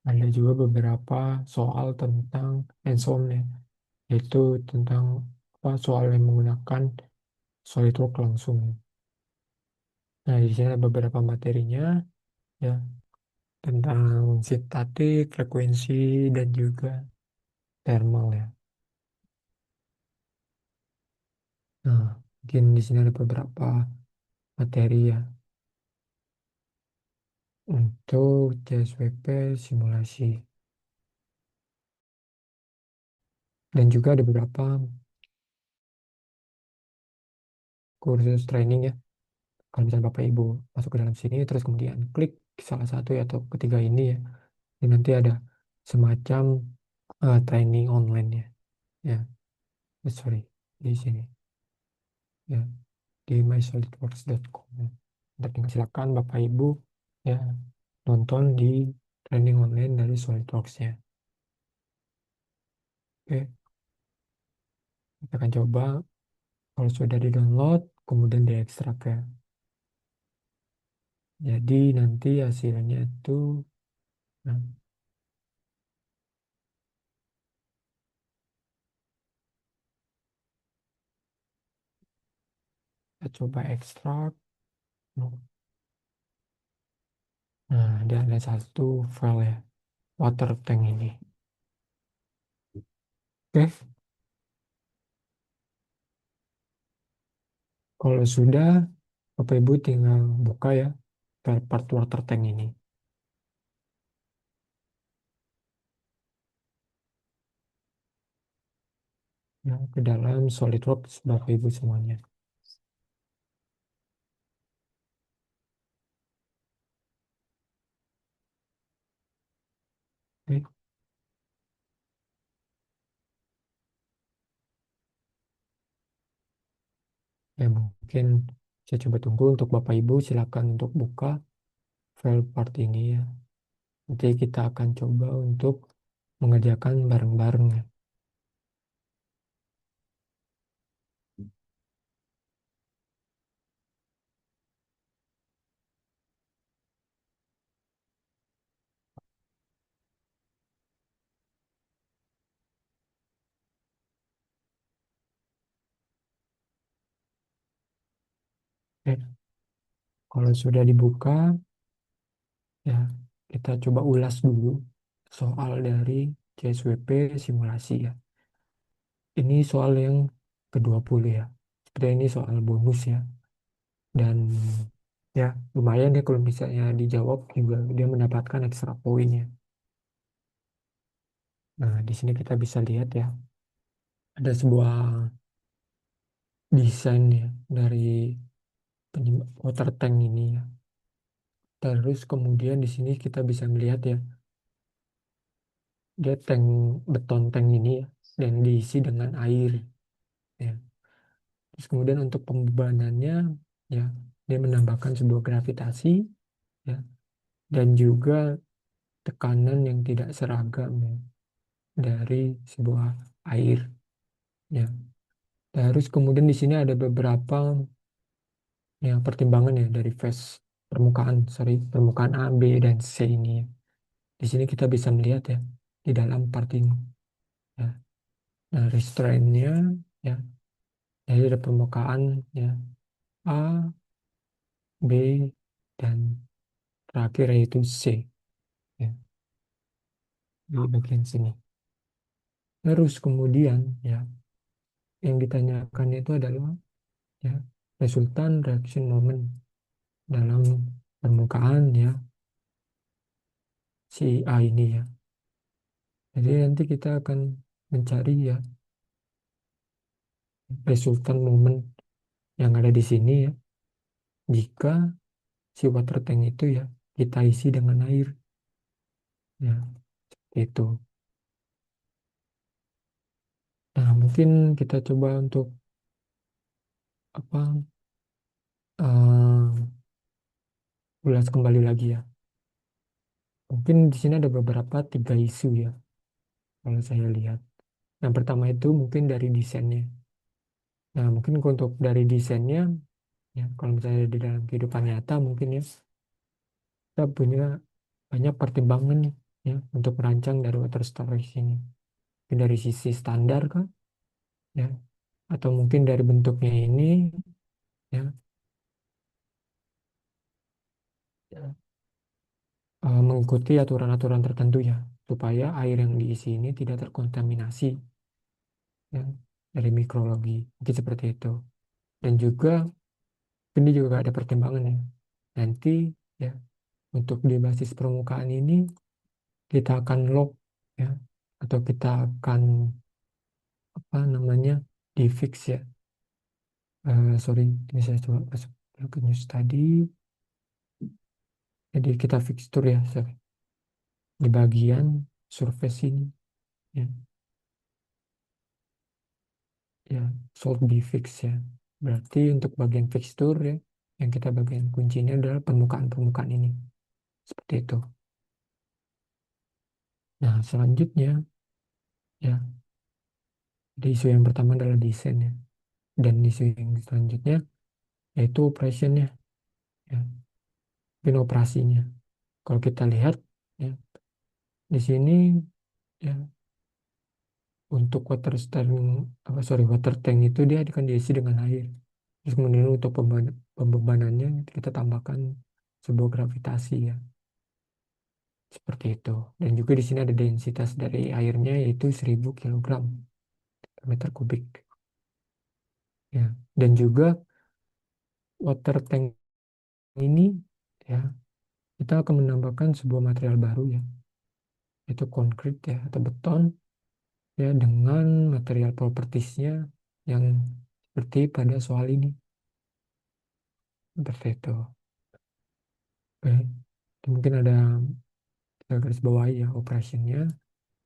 Ada juga beberapa soal tentang hands-on ya, yaitu tentang apa soal yang menggunakan SolidWorks langsung. Nah, di sini ada beberapa materinya ya tentang statik, frekuensi, dan juga thermal ya. Nah, mungkin di sini ada beberapa materi ya untuk CSWP simulasi. Dan juga ada beberapa kursus training ya. Kalau misalnya Bapak Ibu masuk ke dalam sini, terus kemudian klik salah satu ya, atau ketiga ini ya, dan nanti ada semacam training online ya. Ya, sorry, di sini ya, di mysolidworks.com. Nanti silakan Bapak Ibu ya nonton di training online dari SolidWorks ya. Oke, kita akan coba kalau sudah di-download, kemudian diekstrak ya. Jadi nanti hasilnya itu, nah, kita coba ekstrak. Nah, dia ada satu file ya, water tank ini. Oke, kalau sudah, Bapak Ibu tinggal buka ya file part water tank ini. Ya, ke dalam SolidWorks Bapak Ibu semuanya. Oke, ya mungkin saya coba tunggu untuk Bapak Ibu, silakan untuk buka file part ini ya. Nanti kita akan coba untuk mengerjakan bareng-bareng ya. Oke, kalau sudah dibuka ya, kita coba ulas dulu soal dari CSWP simulasi ya. Ini soal yang ke-20 ya. Seperti ini soal bonus ya. Dan ya lumayan ya kalau misalnya dijawab juga dia mendapatkan ekstra poin ya. Nah, di sini kita bisa lihat ya, ada sebuah desain ya dari water tank ini ya. Terus kemudian di sini kita bisa melihat ya, dia tank beton tank ini ya, dan diisi dengan air ya. Terus kemudian untuk pembebanannya ya, dia menambahkan sebuah gravitasi ya, dan juga tekanan yang tidak seragam ya, dari sebuah air ya. Terus kemudian di sini ada beberapa ya pertimbangan ya dari phase permukaan A, B, dan C ini ya. Di sini kita bisa melihat ya di dalam part ini ya. Nah, restraint-nya ya dari permukaan ya A, B, dan terakhir yaitu C ya, di bagian sini. Terus kemudian ya yang ditanyakan itu adalah ya resultan reaction moment dalam permukaan ya si A ini ya. Jadi nanti kita akan mencari ya resultan moment yang ada di sini ya jika si water tank itu ya kita isi dengan air ya itu. Nah, mungkin kita coba untuk apa ulas kembali lagi ya. Mungkin di sini ada beberapa tiga isu ya kalau saya lihat. Yang pertama itu mungkin dari desainnya. Nah, mungkin untuk dari desainnya ya kalau misalnya di dalam kehidupan nyata mungkin ya kita punya banyak pertimbangan nih ya untuk merancang dari water storage ini. Mungkin dari sisi standar kan, ya, atau mungkin dari bentuknya ini, ya, ya, mengikuti aturan-aturan tertentu ya, supaya air yang diisi ini tidak terkontaminasi, ya, dari mikrologi, mungkin seperti itu. Dan juga ini juga ada pertimbangan ya. Nanti ya untuk di basis permukaan ini kita akan log, ya, atau kita akan apa namanya di fix ya. Sorry, ini saya coba masuk ke news tadi. Jadi kita fixture ya, sorry, di bagian surface ini, ya, ya, salt be fix ya. Berarti untuk bagian fixture ya, yang kita bagian kuncinya adalah permukaan-permukaan ini, seperti itu. Nah, selanjutnya ya, di isu yang pertama adalah desain ya, dan isu yang selanjutnya yaitu operationnya, ya, mungkin operasinya. Kalau kita lihat ya di sini ya, untuk water tank itu dia akan diisi dengan air. Terus kemudian untuk pembebanannya kita tambahkan sebuah gravitasi ya, seperti itu. Dan juga di sini ada densitas dari airnya yaitu 1000 kg per meter kubik ya. Dan juga water tank ini ya, kita akan menambahkan sebuah material baru ya, yaitu konkrit ya atau beton ya, dengan material propertiesnya yang seperti pada soal ini, seperti itu. Oke. Mungkin ada garis bawahi ya operationnya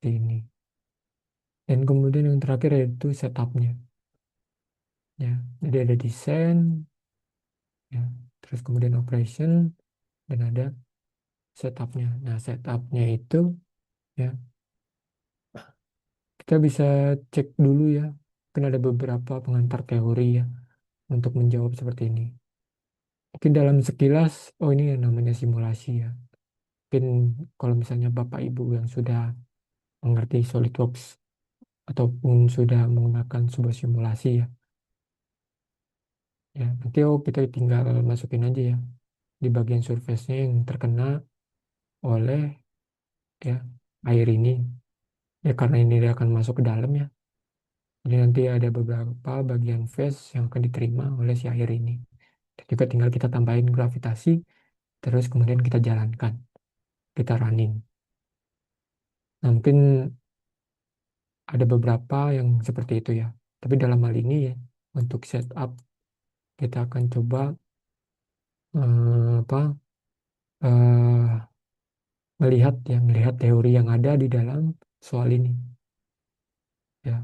di ini. Dan kemudian yang terakhir yaitu setupnya ya. Jadi ada desain ya, terus kemudian operation dan ada setupnya. Nah, setupnya itu ya kita bisa cek dulu ya. Mungkin ada beberapa pengantar teori ya untuk menjawab seperti ini. Mungkin dalam sekilas, oh ini yang namanya simulasi ya. Mungkin kalau misalnya Bapak Ibu yang sudah mengerti SolidWorks ataupun sudah menggunakan sebuah simulasi ya, ya nanti kita tinggal masukin aja ya di bagian surface-nya yang terkena oleh ya air ini, ya karena ini dia akan masuk ke dalam ya, jadi nanti ada beberapa bagian phase yang akan diterima oleh si air ini. Dan juga tinggal kita tambahin gravitasi, terus kemudian kita jalankan, kita running. Nah, mungkin ada beberapa yang seperti itu ya, tapi dalam hal ini ya untuk setup kita akan coba apa eh, melihat teori yang ada di dalam soal ini ya.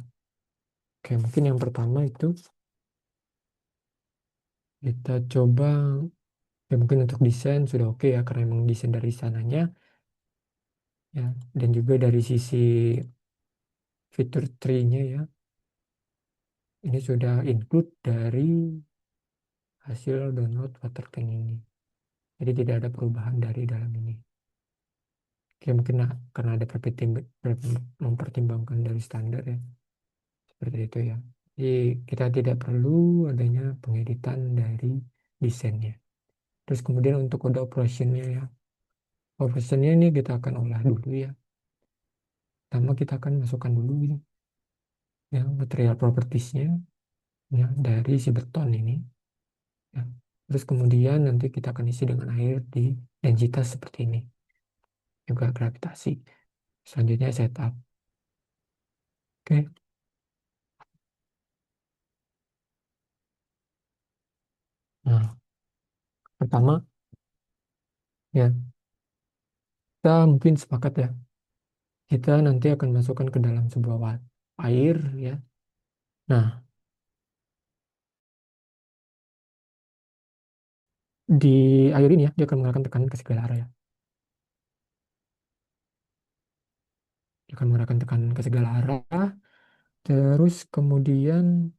Oke, mungkin yang pertama itu kita coba ya, mungkin untuk desain sudah oke ya karena emang desain dari sananya ya, dan juga dari sisi fitur tree-nya ya, ini sudah include dari hasil download water tank ini, jadi tidak ada perubahan dari dalam ini. Oke, mungkin karena ada mempertimbangkan dari standar ya, seperti itu ya. Jadi kita tidak perlu adanya pengeditan dari desainnya. Terus kemudian untuk kode operationnya ya, operationnya ini kita akan olah dulu ya. Pertama kita akan masukkan dulu ini ya material propertiesnya ya dari si beton ini ya. Terus kemudian nanti kita akan isi dengan air di densitas seperti ini, juga gravitasi. Selanjutnya setup. Oke. Nah, pertama ya kita mungkin sepakat ya, kita nanti akan masukkan ke dalam sebuah air ya. Nah, di air ini ya dia akan mengeluarkan tekanan ke segala arah ya. Dia akan mengeluarkan tekanan ke segala arah. Terus kemudian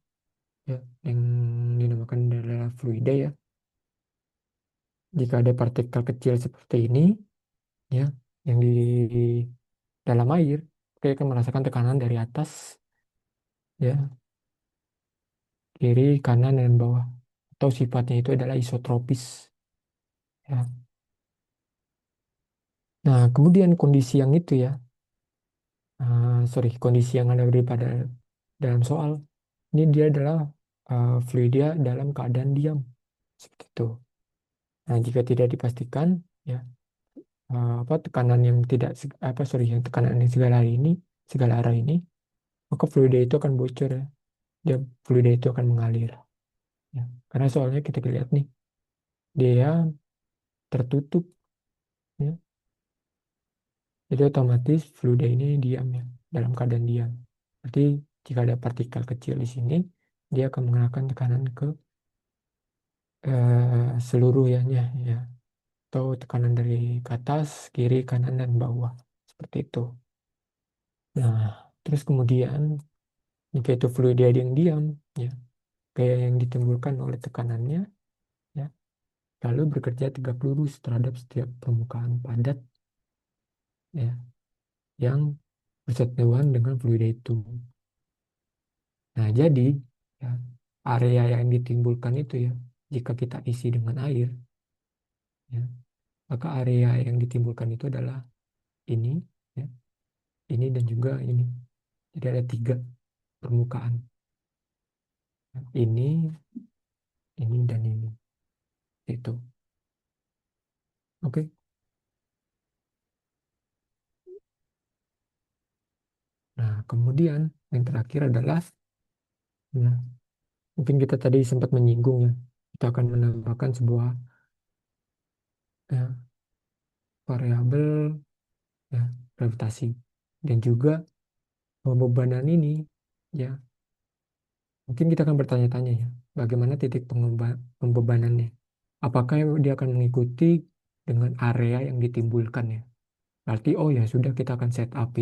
ya yang dinamakan adalah fluida ya. Jika ada partikel kecil seperti ini ya yang dalam air, kita akan merasakan tekanan dari atas, ya, kiri, kanan, dan bawah. Atau sifatnya itu adalah isotropis. Ya. Nah, kemudian kondisi yang itu ya, kondisi yang ada pada dalam soal, ini dia adalah fluida dalam keadaan diam. Seperti itu. Nah, jika tidak dipastikan, ya, apa tekanan yang tidak yang tekanan yang segala arah ini, maka fluida itu akan bocor ya. Fluida itu akan mengalir. Ya. Karena soalnya kita lihat nih, dia tertutup, ya. Jadi otomatis fluida ini diam ya, dalam keadaan diam. Berarti jika ada partikel kecil di sini, dia akan mengenakan tekanan ke seluruhnya ya, atau tekanan dari ke atas, kiri, kanan, dan bawah. Seperti itu. Nah, terus kemudian jika itu fluida yang diam, ya, gaya yang ditimbulkan oleh tekanannya, ya, lalu bekerja tegak lurus terhadap setiap permukaan padat, ya, yang bersentuhan dengan fluida itu. Nah, jadi ya, area yang ditimbulkan itu ya, jika kita isi dengan air, ya, maka area yang ditimbulkan itu adalah ini, ya, ini dan juga ini. Jadi ada tiga permukaan. Ini, dan ini. Itu. Oke. Nah, kemudian yang terakhir adalah, ya, mungkin kita tadi sempat menyinggung ya, kita akan menambahkan sebuah, ya, variabel, ya, gravitasi, dan juga pembebanan ini, ya, mungkin kita akan bertanya-tanya ya, bagaimana titik pembebanannya? Apakah dia akan mengikuti dengan area yang ditimbulkan ya? Berarti oh ya sudah, kita akan setup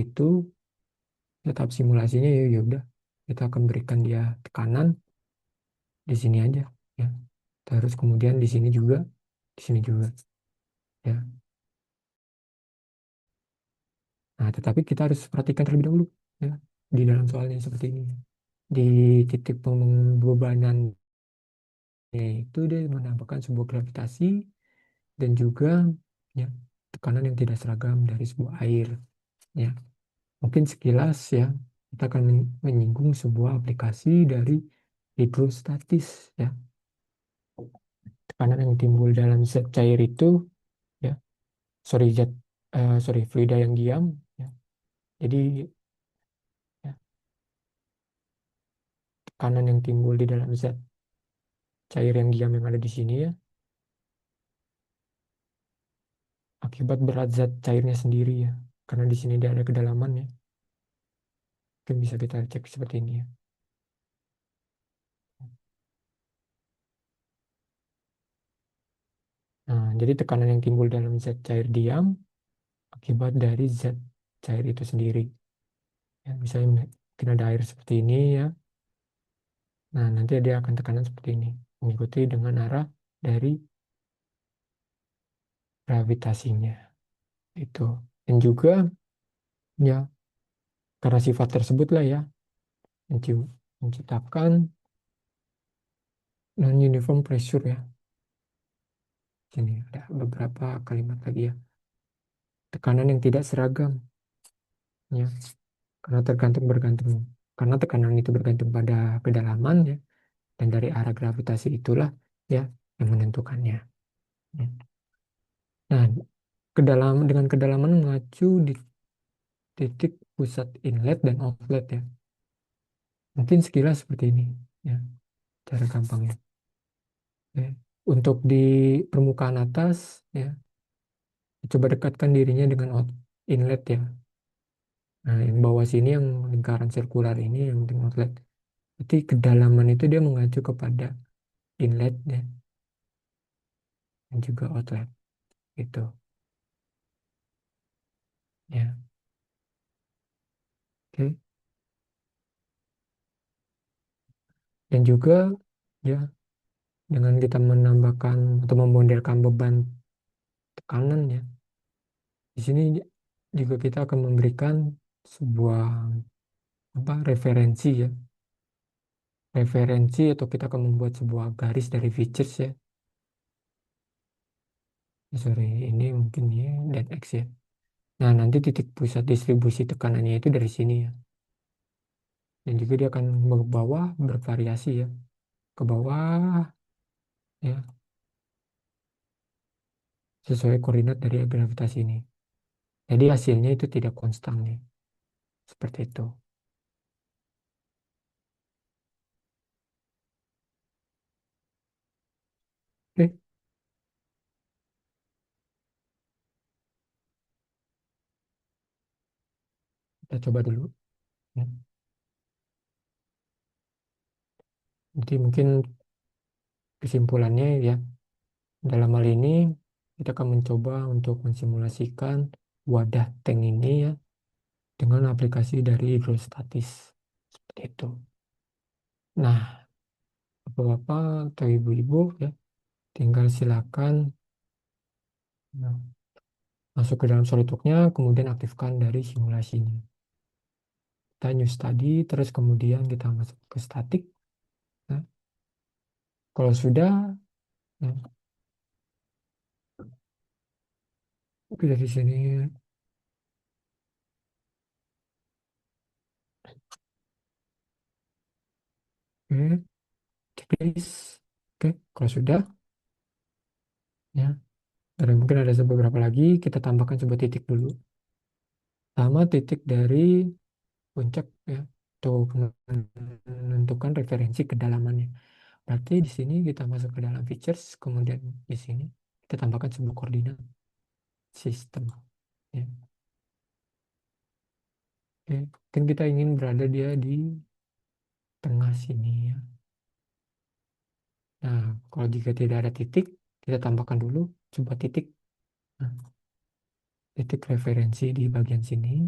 simulasinya ya, ya udah, kita akan berikan dia tekanan di sini aja ya. Terus kemudian di sini juga ya. Nah, tetapi kita harus perhatikan terlebih dahulu ya, di dalam soalnya seperti ini. Di titik pembebanan itu dia menambahkan sebuah gravitasi dan juga ya, tekanan yang tidak seragam dari sebuah air ya. Mungkin sekilas ya, kita akan menyinggung sebuah aplikasi dari hidrostatis ya. Tekanan yang timbul dalam zat cair itu ya, fluida yang diam ya. Jadi ya, tekanan yang timbul di dalam zat cair yang diam yang ada di sini ya, akibat berat zat cairnya sendiri ya. Karena di sini dia ada kedalaman ya. Mungkin bisa kita cek seperti ini ya. Nah, jadi tekanan yang timbul dalam zat cair diam akibat dari zat cair itu sendiri. Ya, misalnya mungkin ada air seperti ini ya. Nah, nanti dia akan tekanan seperti ini, mengikuti dengan arah dari gravitasinya itu. Dan juga ya, karena sifat tersebut lah ya, menciptakan non-uniform pressure ya. Sini ada beberapa kalimat lagi ya. Tekanan yang tidak seragam ya, karena bergantung karena tekanan itu bergantung pada kedalaman ya, dan dari arah gravitasi itulah ya yang menentukannya. Ya. Nah, dengan kedalaman mengacu di titik pusat inlet dan outlet ya. Mungkin sekilas seperti ini ya, cara gampangnya. Ya. Untuk di permukaan atas ya, coba dekatkan dirinya dengan inlet ya. Nah, yang bawah sini yang lingkaran sirkular ini yang penting outlet. Jadi kedalaman itu dia mengacu kepada inlet ya, dan juga outlet itu ya. Oke. Dan juga ya, dengan kita menambahkan atau memodelkan beban tekanan ya. Di sini juga kita akan memberikan sebuah apa referensi ya, referensi atau kita akan membuat sebuah garis dari features ya. Sorry, ini mungkin Y dan X ya. Nah, nanti titik pusat distribusi tekanannya itu dari sini ya. Dan juga dia akan ke bawah bervariasi ya. Ke bawah ya, sesuai koordinat dari gravitasi ini. Jadi hasilnya itu tidak konstan nih. Seperti itu. Oke, kita coba dulu. Ya. Nanti mungkin kesimpulannya ya, dalam hal ini kita akan mencoba untuk mensimulasikan wadah tank ini ya dengan aplikasi dari hidrostatis. Seperti itu. Nah, Bapak-bapak atau ibu-ibu ya, tinggal silakan ya, masuk ke dalam SolidWorks-nya, kemudian aktifkan dari simulasinya. Kita new study, terus kemudian kita masuk ke statik. Nah, kalau sudah, ya, oke dari sini, oke, checklist. Oke, kalau sudah, ya, dan mungkin ada beberapa lagi, kita tambahkan sebuah titik dulu. Sama titik dari puncak ya, untuk menentukan referensi kedalamannya. Berarti di sini kita masuk ke dalam features, kemudian di sini kita tambahkan sebuah koordinat sistem. Ya. Oke, mungkin kita ingin berada dia di tengah sini ya. Nah, kalau jika tidak ada titik, kita tambahkan dulu sebuah titik. Nah, titik referensi di bagian sini.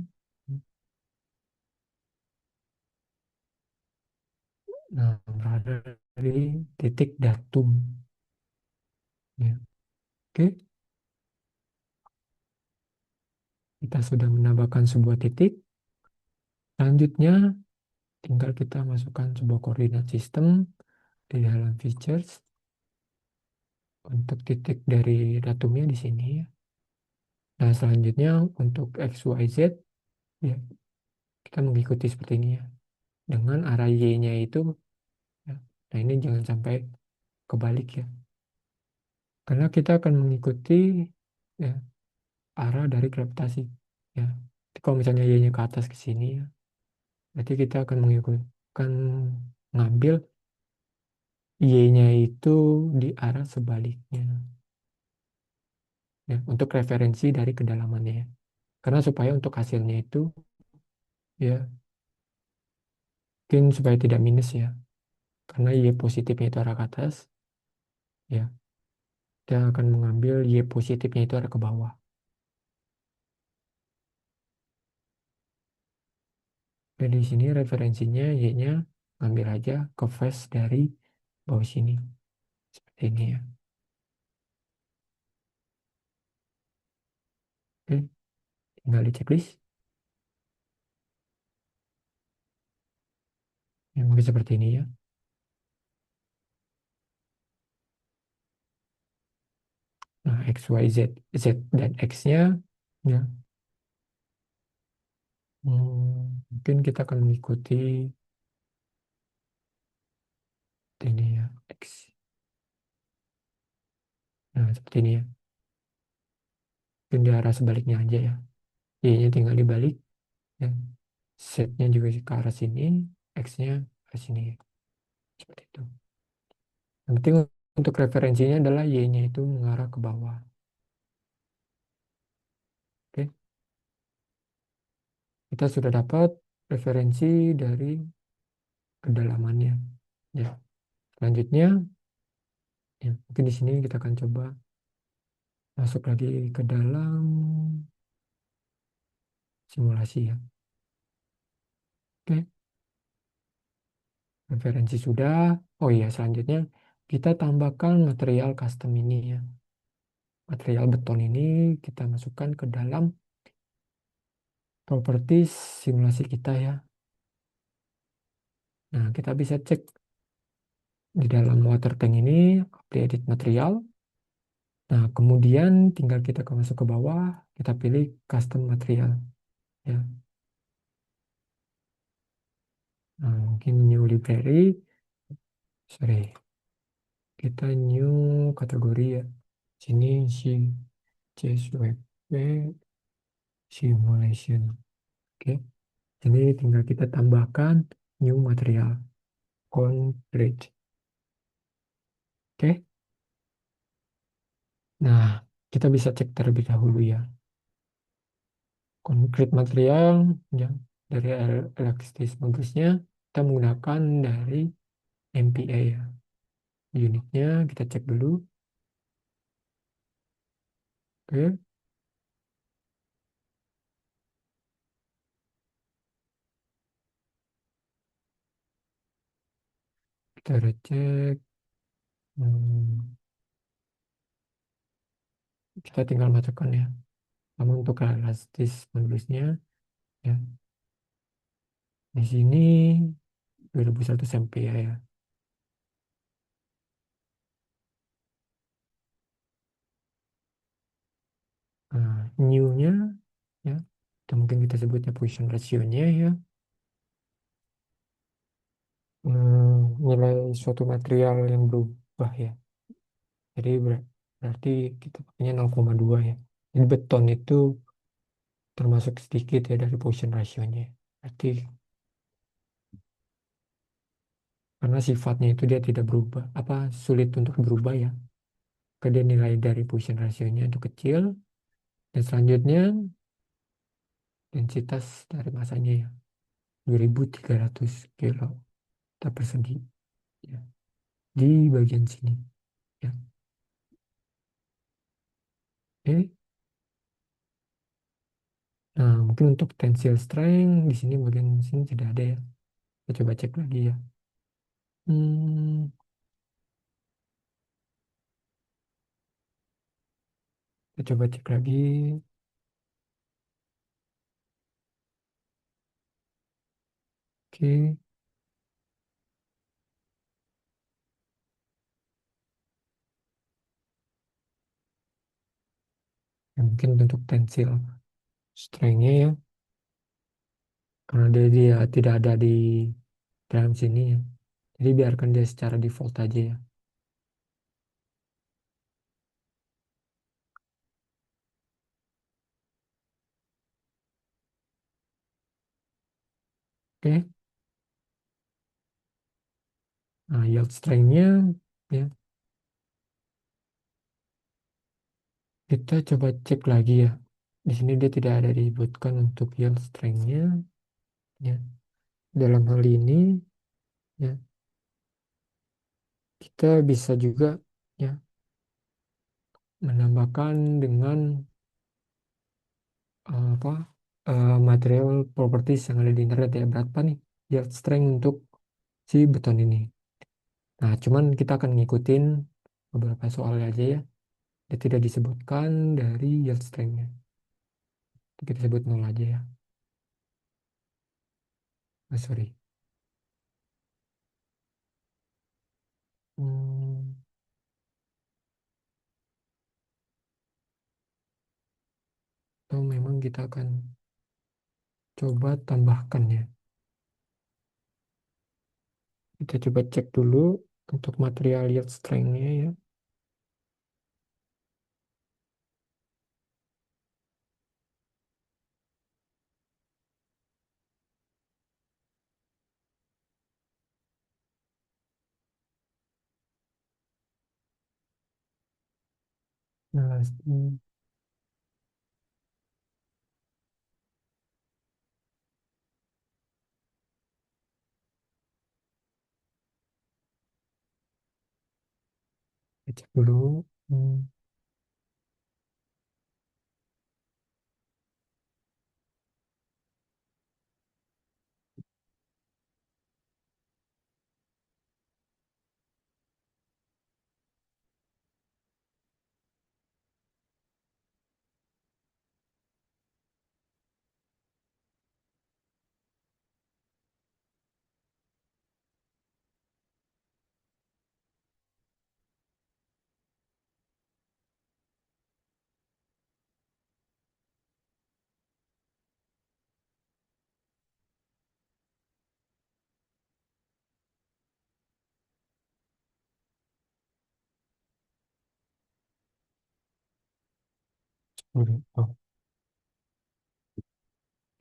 Nah, berada di titik datum. Ya. Oke, kita sudah menambahkan sebuah titik. Selanjutnya, tinggal kita masukkan sebuah koordinat sistem di dalam features untuk titik dari datumnya di sini ya. Nah, selanjutnya untuk X, Y, Z ya, kita mengikuti seperti ini ya. Dengan arah Y-nya itu ya. Nah, ini jangan sampai kebalik ya. Karena kita akan mengikuti ya arah dari gravitasi ya. Jadi kalau misalnya Y-nya ke atas ke sini ya, berarti kita akan mengikuti akan ngambil Y-nya itu di arah sebaliknya ya untuk referensi dari kedalamannya ya. Karena supaya untuk hasilnya itu ya mungkin supaya tidak minus ya. Karena Y positifnya itu arah ke atas ya. Kita akan mengambil Y positifnya itu arah ke bawah. Dan di sini referensinya Y-nya ambil aja ke face dari bawah sini. Seperti ini ya. Oke, tinggal di checklist. Ya, mungkin seperti ini ya. Nah, X, Y, Z. Z dan X-nya ya. Mungkin kita akan mengikuti ini ya. X. Nah, seperti ini ya. Mungkin di arah sebaliknya aja ya. Y-nya tinggal dibalik. Ya. Z-nya juga ke arah sini. X-nya ke sini. Seperti itu. Yang penting untuk referensinya adalah Y-nya itu mengarah ke bawah. Oke. Kita sudah dapat referensi dari kedalamannya. Ya, selanjutnya, ya, mungkin di sini kita akan coba masuk lagi ke dalam simulasi ya. Oke, referensi sudah. Oh iya, selanjutnya kita tambahkan material custom ini ya. Material beton ini kita masukkan ke dalam properties simulasi kita ya. Nah, kita bisa cek di dalam water tank ini, update edit material. Nah, kemudian tinggal kita masuk ke bawah, kita pilih custom material ya. Nah, mungkin new library, sorry, kita new kategori ya. Sini si JSWP simulation. Oke, jadi tinggal kita tambahkan new material concrete. Oke, nah kita bisa cek terlebih dahulu ya. Concrete material yang dari elastis modusnya kita menggunakan dari MPA ya. Unitnya kita cek dulu. Oke, kita udah cek. Hmm, kita tinggal masukkan ya. Namun untuk elastis modusnya ya di sini 2001 MPA ya. Nah, new-nya ya, atau mungkin kita sebutnya position ratio-nya ya. Nilai suatu material yang berubah ya. Jadi berarti kita pakainya 0,2 ya. Jadi beton itu termasuk sedikit ya dari position ratio-nya. Berarti karena sifatnya itu dia tidak berubah, apa sulit untuk berubah ya. Dia nilai dari position ratio-nya itu kecil. Dan selanjutnya densitas dari masanya ya 2300 kilo tak persegi ya. Di bagian sini ya. Oke. Nah, mungkin untuk tensile strength di sini bagian sini tidak ada ya. Kita coba cek lagi ya. Hmm, kita coba cek lagi. Oke. Ya, mungkin untuk tensile strength-nya ya. Karena dia tidak ada di dalam sini ya. Jadi biarkan dia secara default aja ya. Oke. Nah, yield strength-nya ya. Kita coba cek lagi ya. Di sini dia tidak ada disebutkan untuk yield strength-nya ya. Dalam hal ini ya kita bisa juga ya menambahkan dengan apa material properties yang ada di internet ya, berapa nih yield strength untuk si beton ini. Nah, cuman kita akan ngikutin beberapa soal aja ya. Dia tidak disebutkan dari yield strength-nya. Kita sebut nol aja ya. Sorry. Hmm, atau memang kita akan coba tambahkan ya. Kita coba cek dulu untuk material yield strength-nya ya. Nah, kita cek dulu. Hmm, Oh,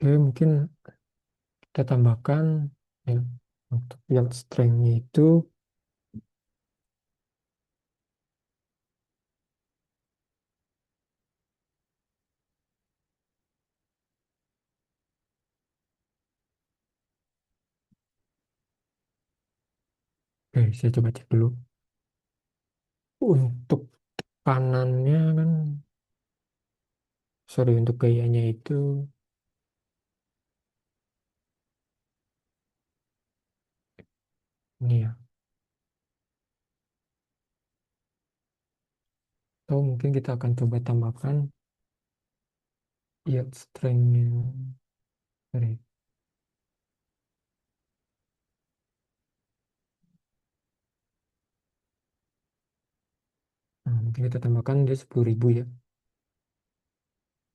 oke, mungkin kita tambahkan ya untuk yield strength-nya itu, oke, saya coba cek dulu. Untuk tekanannya kan, sorry, untuk gayanya itu ini ya. Atau mungkin kita akan coba tambahkan yield strength-nya. Sorry. Nah, mungkin kita tambahkan dia 10.000 ya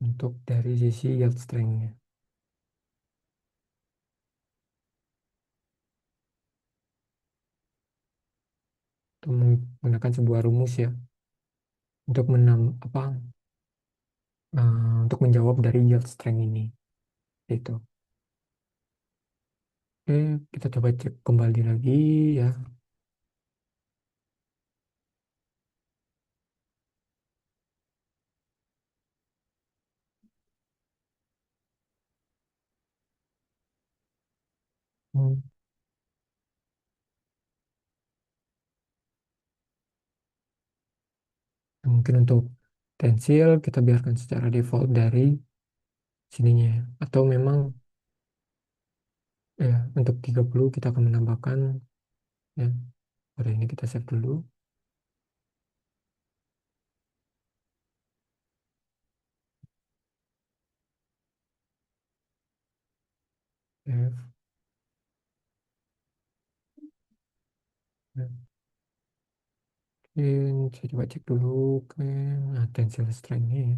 untuk dari sisi yield strength-nya. Itu menggunakan sebuah rumus ya untuk apa untuk menjawab dari yield strength ini itu. Oke, kita coba cek kembali lagi ya. Hmm, Mungkin untuk tensil kita biarkan secara default dari sininya ya. Atau memang ya untuk 30 kita akan menambahkan ya. Pada ini kita save dulu. Save. Ya. Saya coba cek dulu ke tensil strength-nya ya.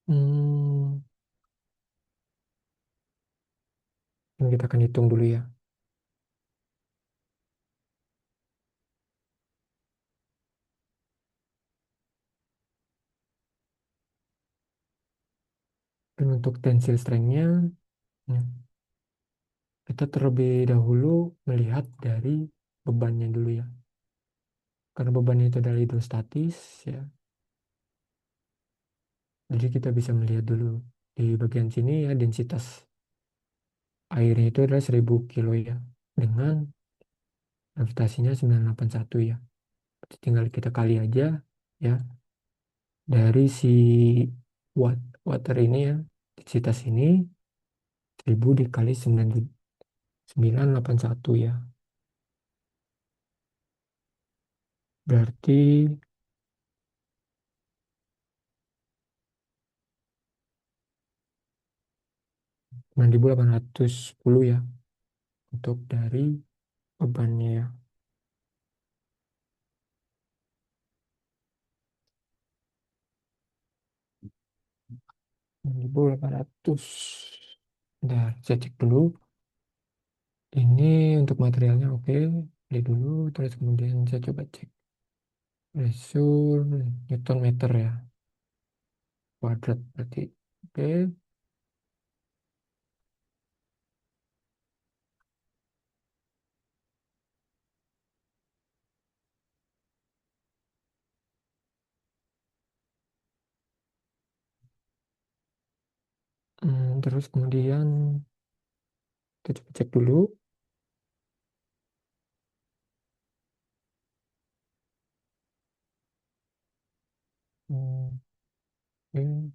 Hmm, ini kita akan hitung dulu ya. Dan untuk tensil strength-nya ya, kita terlebih dahulu melihat dari bebannya dulu ya. Karena bebannya itu adalah hidrostatis ya. Jadi kita bisa melihat dulu di bagian sini ya densitas airnya itu adalah 1000 kilo ya. Dengan gravitasinya 981 ya. Tinggal kita kali aja ya dari si water ini ya. Densitas ini 1000 dikali 981 ya. Berarti 9810 ya untuk dari bebannya ya. 9800. Bentar, saya cek dulu. Ini untuk materialnya oke. Beli dulu, terus kemudian saya coba cek. Pressure, Newton meter ya. Kuadrat berarti. Oke. Terus kemudian kita coba cek dulu. Hmm, Oke.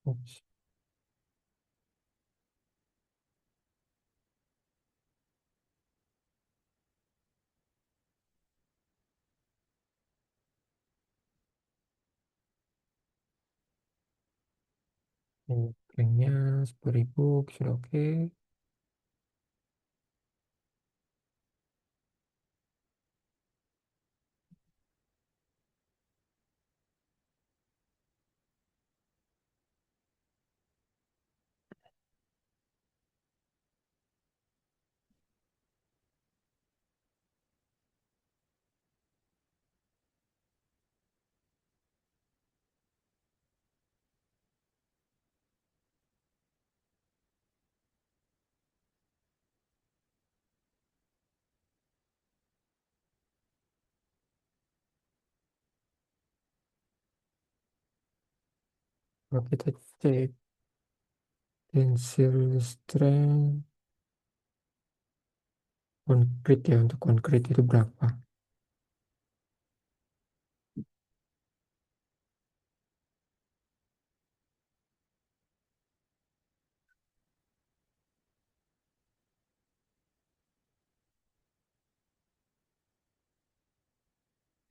Ups. Ini Ringnya 10.000 sudah oke. Kalau kita cek tensile strength konkrit ya, untuk konkrit itu berapa?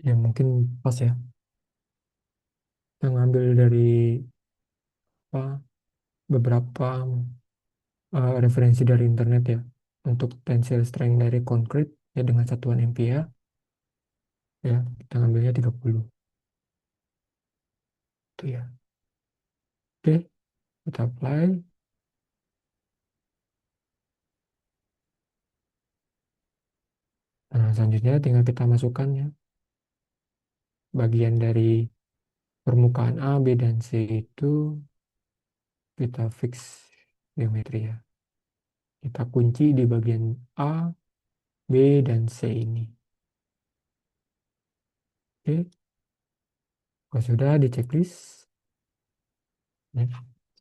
Ya mungkin pas ya. Kita ngambil dari apa, beberapa referensi dari internet ya. Untuk tensile strength dari konkrit ya dengan satuan MPa ya kita ngambilnya 30 itu ya. Oke, kita apply. Nah, selanjutnya tinggal kita masukkan ya bagian dari permukaan A, B, dan C itu kita fix geometri ya. Kita kunci di bagian A, B, dan C ini. Oke, kalau sudah di checklist, ya,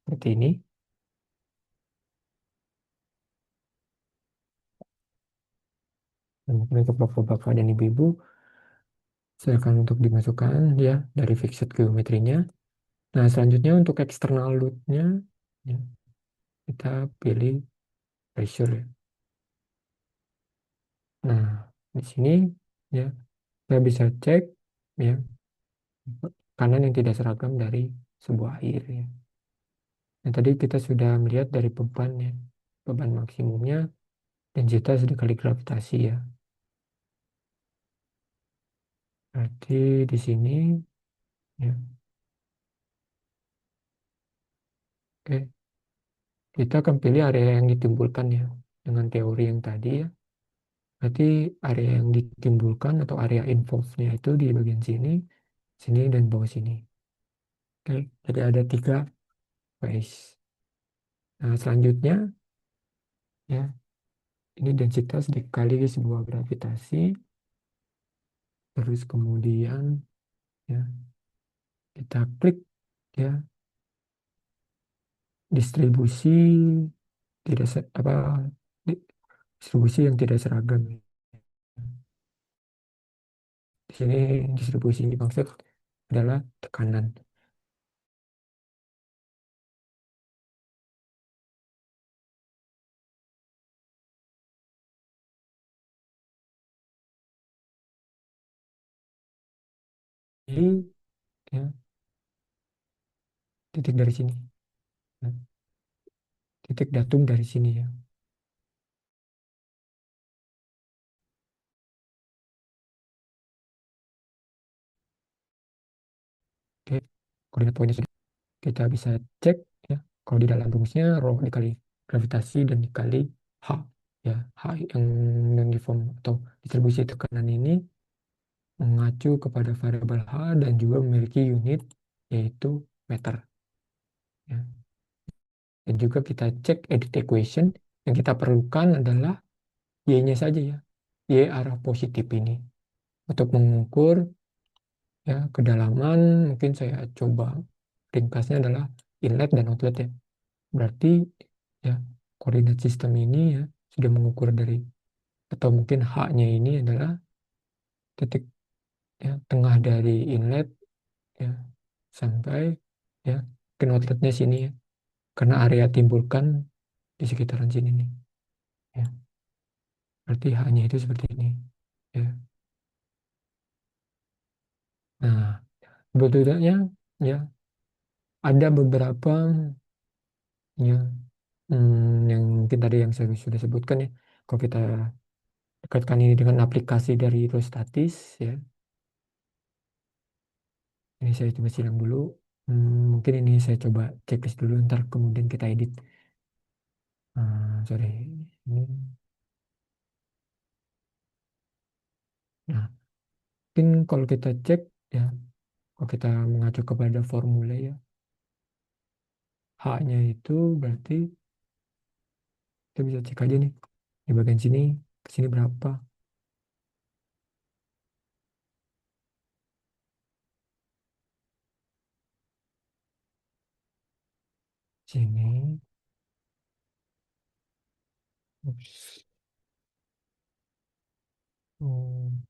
seperti ini. Dan mungkin untuk bapak-bapak dan ibu-ibu, silakan untuk dimasukkan ya dari fixed geometrinya. Nah, selanjutnya untuk external load-nya, ya, kita pilih pressure ya. Nah, di sini ya kita bisa cek ya kanan yang tidak seragam dari sebuah air ya. Nah, tadi kita sudah melihat dari beban ya, beban maksimumnya densitas dikali gravitasi ya. Berarti di sini ya, oke, kita akan pilih area yang ditimbulkan ya dengan teori yang tadi ya. Berarti area yang ditimbulkan atau area involved-nya itu di bagian sini, sini dan bawah sini. Oke, jadi ada tiga phase. Nah, selanjutnya ya, ini densitas dikali sebuah gravitasi, terus kemudian ya kita klik ya distribusi tidak apa distribusi yang tidak seragam. Di sini distribusi ini maksud adalah tekanan. Jadi ya titik dari sini, ya, titik datum dari sini ya. Oke, koordinat poinnya sudah kita bisa cek ya. Kalau di dalam rumusnya rho dikali gravitasi dan dikali H ya. H yang di form atau distribusi tekanan ini mengacu kepada variabel H dan juga memiliki unit yaitu meter ya. Dan juga kita cek edit equation yang kita perlukan adalah Y-nya saja ya. Y arah positif ini. Untuk mengukur ya kedalaman mungkin saya coba ringkasnya adalah inlet dan outlet ya. Berarti ya koordinat sistem ini ya sudah mengukur dari atau mungkin H-nya ini adalah titik ya tengah dari inlet ya sampai ya ke outletnya sini ya. Karena area timbulkan di sekitaran sini nih. Ya. Berarti H-nya itu seperti ini. Ya. Nah, sebetulnya ya ada beberapa ya yang mungkin tadi yang saya sudah sebutkan ya. Kalau kita dekatkan ini dengan aplikasi dari hidrostatis ya. Ini saya coba silang dulu. Mungkin ini saya coba checklist dulu, ntar kemudian kita edit. Sorry. Ini. Nah, mungkin kalau kita cek ya, kalau kita mengacu kepada formula ya, H-nya itu berarti kita bisa cek aja nih di bagian sini ke sini berapa. Sini. Ups. Hmm,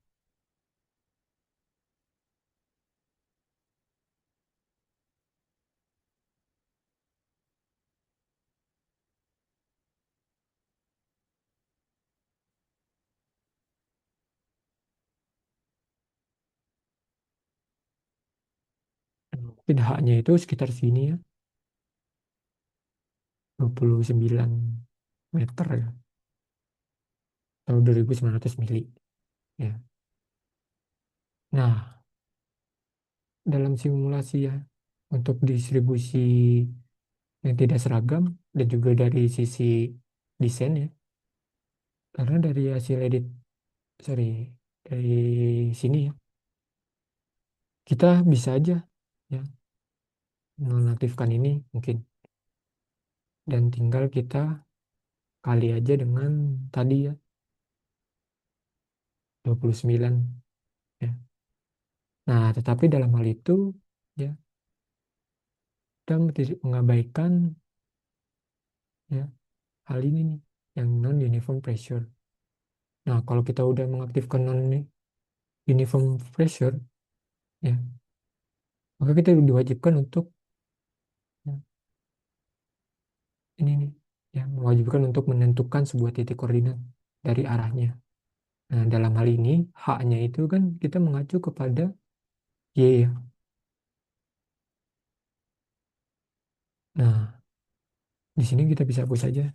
Mungkin haknya itu sekitar sini ya, 29 meter ya, atau 2.900 mili. Ya. Nah, dalam simulasi ya, untuk distribusi yang tidak seragam, dan juga dari sisi desain ya, karena dari hasil edit, sorry, dari sini ya, kita bisa aja ya menonaktifkan ini mungkin, dan tinggal kita kali aja dengan tadi ya 29 ya. Nah, tetapi dalam hal itu ya kita mengabaikan ya hal ini nih, yang non uniform pressure. Nah, kalau kita udah mengaktifkan non uniform pressure ya, maka kita diwajibkan untuk ya, ini nih ya, mewajibkan untuk menentukan sebuah titik koordinat dari arahnya. Nah, dalam hal ini haknya itu kan kita mengacu kepada y ya. Nah, di sini kita bisa hapus saja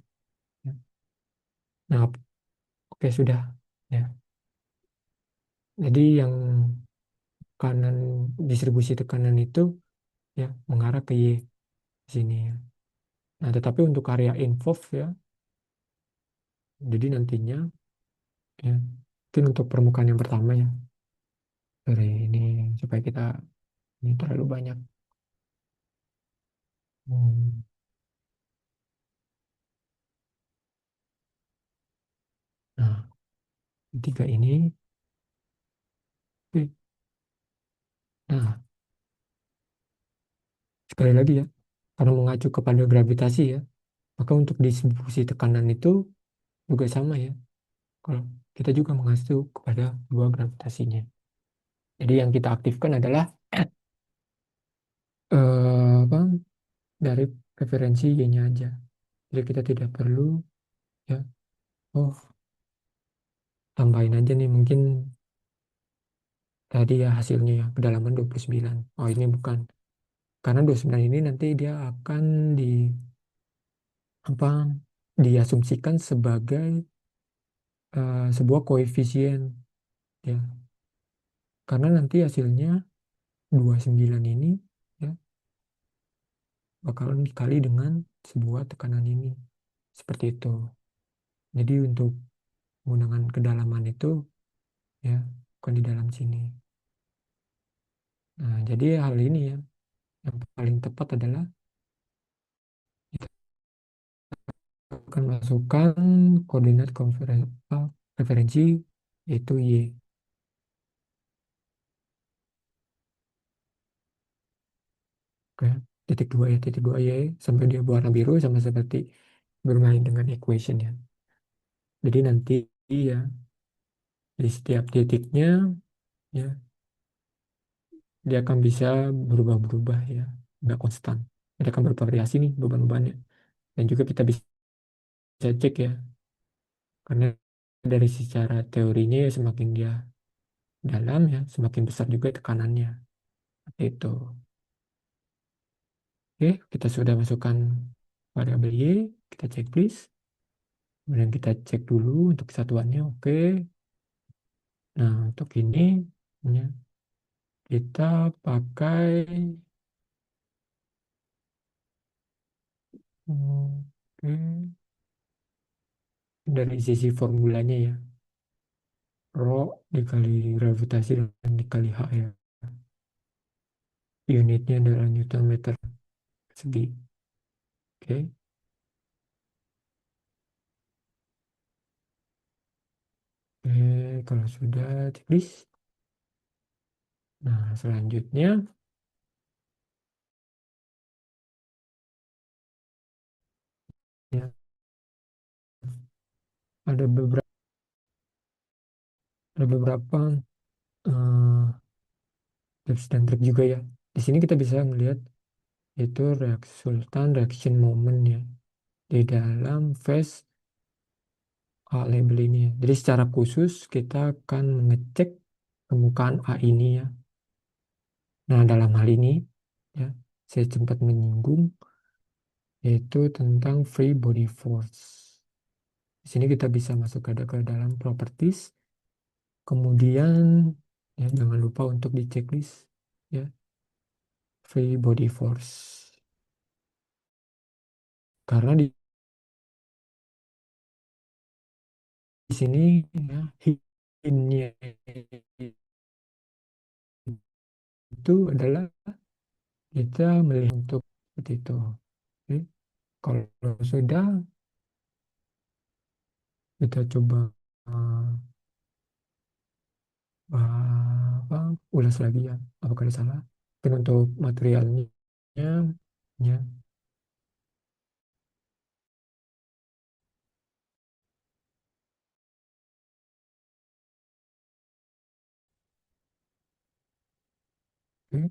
ya. Nah, oke sudah ya. Jadi yang kanan, distribusi tekanan itu ya mengarah ke y di sini ya. Nah, tetapi untuk area involved ya, jadi nantinya ya mungkin untuk permukaan yang pertama ya, dari ini supaya kita ini terlalu banyak. Hmm. Nah, ketiga ini, oke. Nah, sekali lagi ya, karena mengacu kepada gravitasi ya, maka untuk distribusi tekanan itu juga sama ya. Kalau kita juga mengacu kepada dua gravitasinya. Jadi yang kita aktifkan adalah apa, dari referensi Y-nya aja. Jadi kita tidak perlu ya, oh tambahin aja nih mungkin tadi ya hasilnya ya kedalaman 29. Oh ini bukan. Karena 29 ini nanti dia akan di apa, diasumsikan sebagai sebuah koefisien ya. Karena nanti hasilnya 29 ini ya bakalan dikali dengan sebuah tekanan ini. Seperti itu. Jadi untuk menggunakan kedalaman itu ya bukan di dalam sini. Nah, jadi hal ini ya yang paling tepat adalah kita akan masukkan koordinat referensi yaitu Y. Oke. Titik dua ya, titik dua Y sampai dia berwarna biru sama seperti bermain dengan equation ya. Jadi nanti ya di setiap titiknya ya dia akan bisa berubah-berubah ya, nggak konstan. Dia akan bervariasi nih beban-bebannya. Dan juga kita bisa cek ya, karena dari secara teorinya ya semakin dia dalam ya, semakin besar juga tekanannya. Itu. Oke, kita sudah masukkan variabel Y, kita cek please. Kemudian kita cek dulu untuk satuannya, oke. Nah, untuk ini ya, kita pakai oke, dari sisi formulanya ya. Rho dikali gravitasi dan dikali H ya. Unitnya adalah Newton meter persegi. Oke. Oke, kalau sudah checklist. Nah, selanjutnya ada beberapa ada beberapa eh, tips dan trik juga ya. Di sini kita bisa melihat itu resultant reaction moment ya di dalam phase label ini ya. Jadi secara khusus kita akan mengecek permukaan A ini ya. Nah, dalam hal ini ya, saya sempat menyinggung yaitu tentang free body force. Di sini kita bisa masuk ke dalam properties, kemudian ya jangan lupa untuk di checklist ya free body force. Karena di sini ya hintnya itu adalah kita melihat untuk seperti itu. Oke. Kalau sudah kita coba uh, ulas lagi ya apakah ada salah. Dan untuk materialnya ya, oke.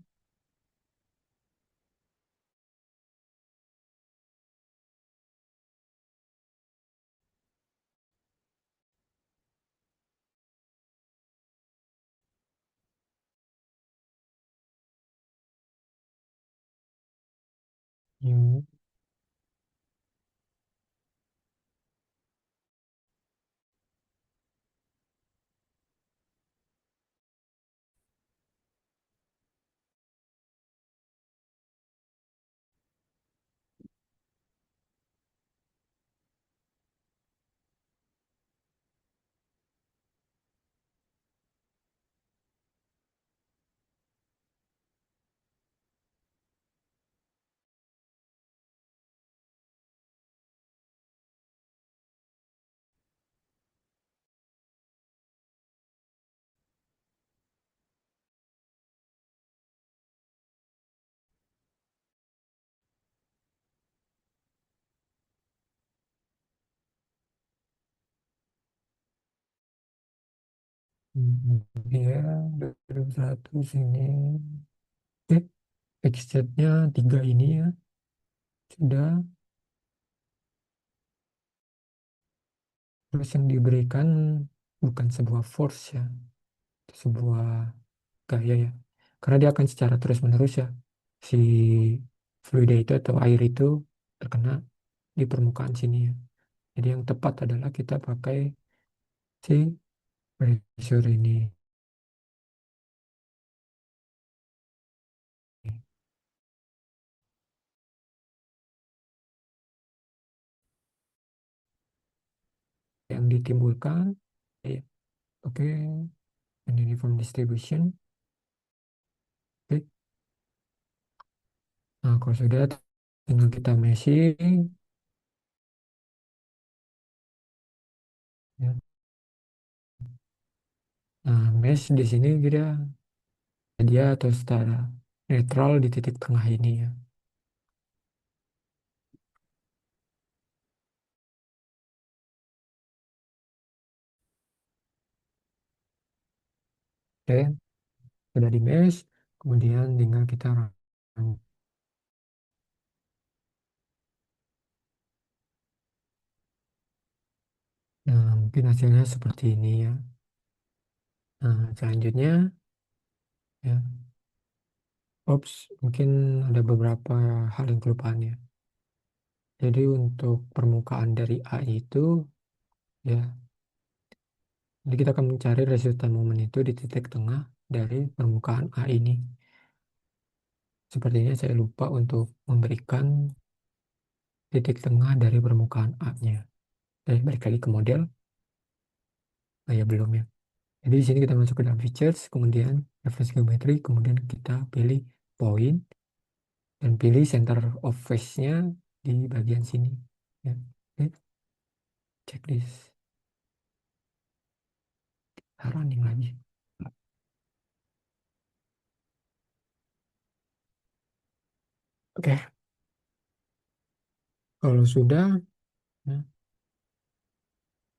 Hmm, ya 21 sini. Oke, X-nya 3 ini ya sudah. Terus yang diberikan bukan sebuah force ya, sebuah gaya ya. Karena dia akan secara terus-menerus ya, si fluida itu atau air itu terkena di permukaan sini ya. Jadi yang tepat adalah kita pakai si pressure ini yang ditimbulkan. Ya, oke, and uniform distribution. Oke. Nah, kalau sudah tinggal kita meshing ya. Nah, mesh di sini dia atau setara netral di titik tengah ini ya. Oke, sudah di mesh, kemudian tinggal kita run. Nah, mungkin hasilnya seperti ini ya. Nah, selanjutnya ya, mungkin ada beberapa hal yang kelupaan ya. Jadi untuk permukaan dari A itu ya, jadi kita akan mencari resultan momen itu di titik tengah dari permukaan A ini. Sepertinya saya lupa untuk memberikan titik tengah dari permukaan A-nya. Balik lagi ke model. Oh ya, belum ya. Jadi di sini kita masuk ke dalam features, kemudian reference geometry, kemudian kita pilih point dan pilih center of face-nya di bagian sini. Ya. Oke, checklist. Running lagi. Oke, kalau sudah, ya,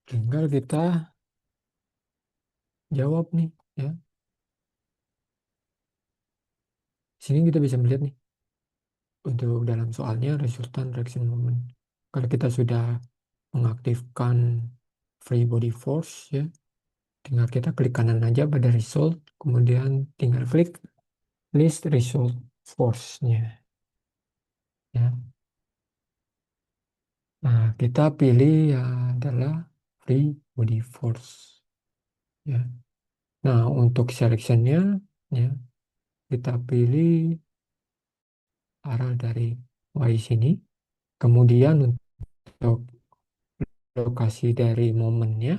Tinggal kita jawab nih, ya. Sini kita bisa melihat nih, untuk dalam soalnya resultant reaction moment. Kalau kita sudah mengaktifkan free body force, ya, tinggal kita klik kanan aja pada result, kemudian tinggal klik list result force-nya, ya. Nah, kita pilih ya adalah free body force, ya. Nah, untuk selection-nya, ya, kita pilih arah dari Y sini. Kemudian untuk lokasi dari momennya,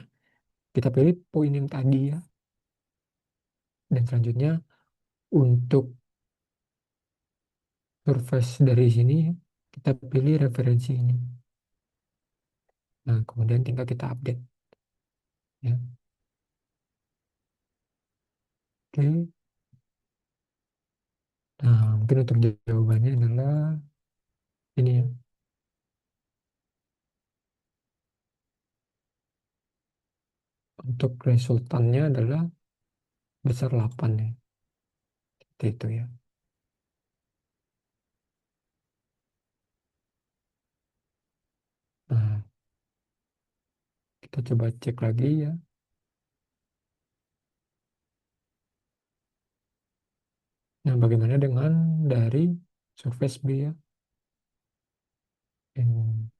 kita pilih poin yang tadi, ya. Dan selanjutnya untuk surface dari sini, kita pilih referensi ini. Nah, kemudian tinggal kita update, ya. Oke. Nah, mungkin untuk jawabannya adalah ini, ya. Untuk resultannya adalah besar 8, ya. Seperti itu, ya. Nah, kita coba cek lagi, ya. Nah, bagaimana dengan dari surface B, ya? Yang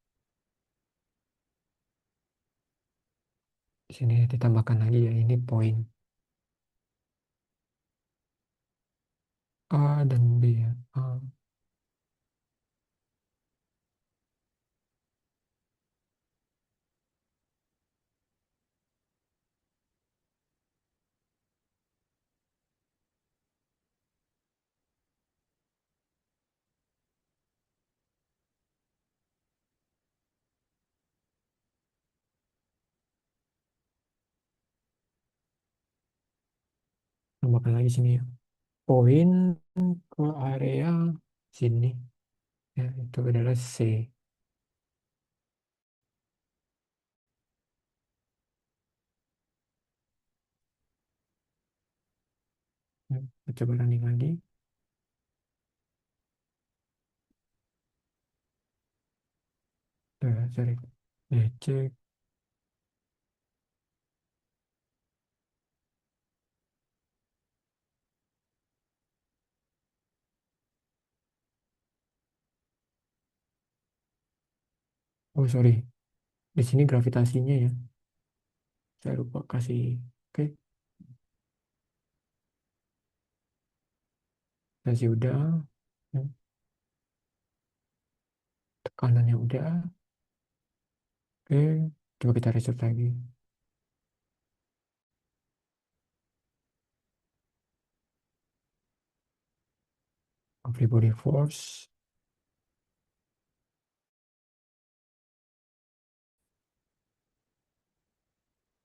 di sini ditambahkan lagi, ya, ini poin A dan B, ya. A. Tambahkan lagi sini, ya. Poin ke area sini, ya, itu adalah C. Ya, kita coba running lagi. Sorry. Ya, cek. Oh, sorry. Di sini gravitasinya, ya. Saya lupa kasih. Oke, kasih udah. Ya, tekanannya udah. Oke, coba kita reset lagi. Free body force.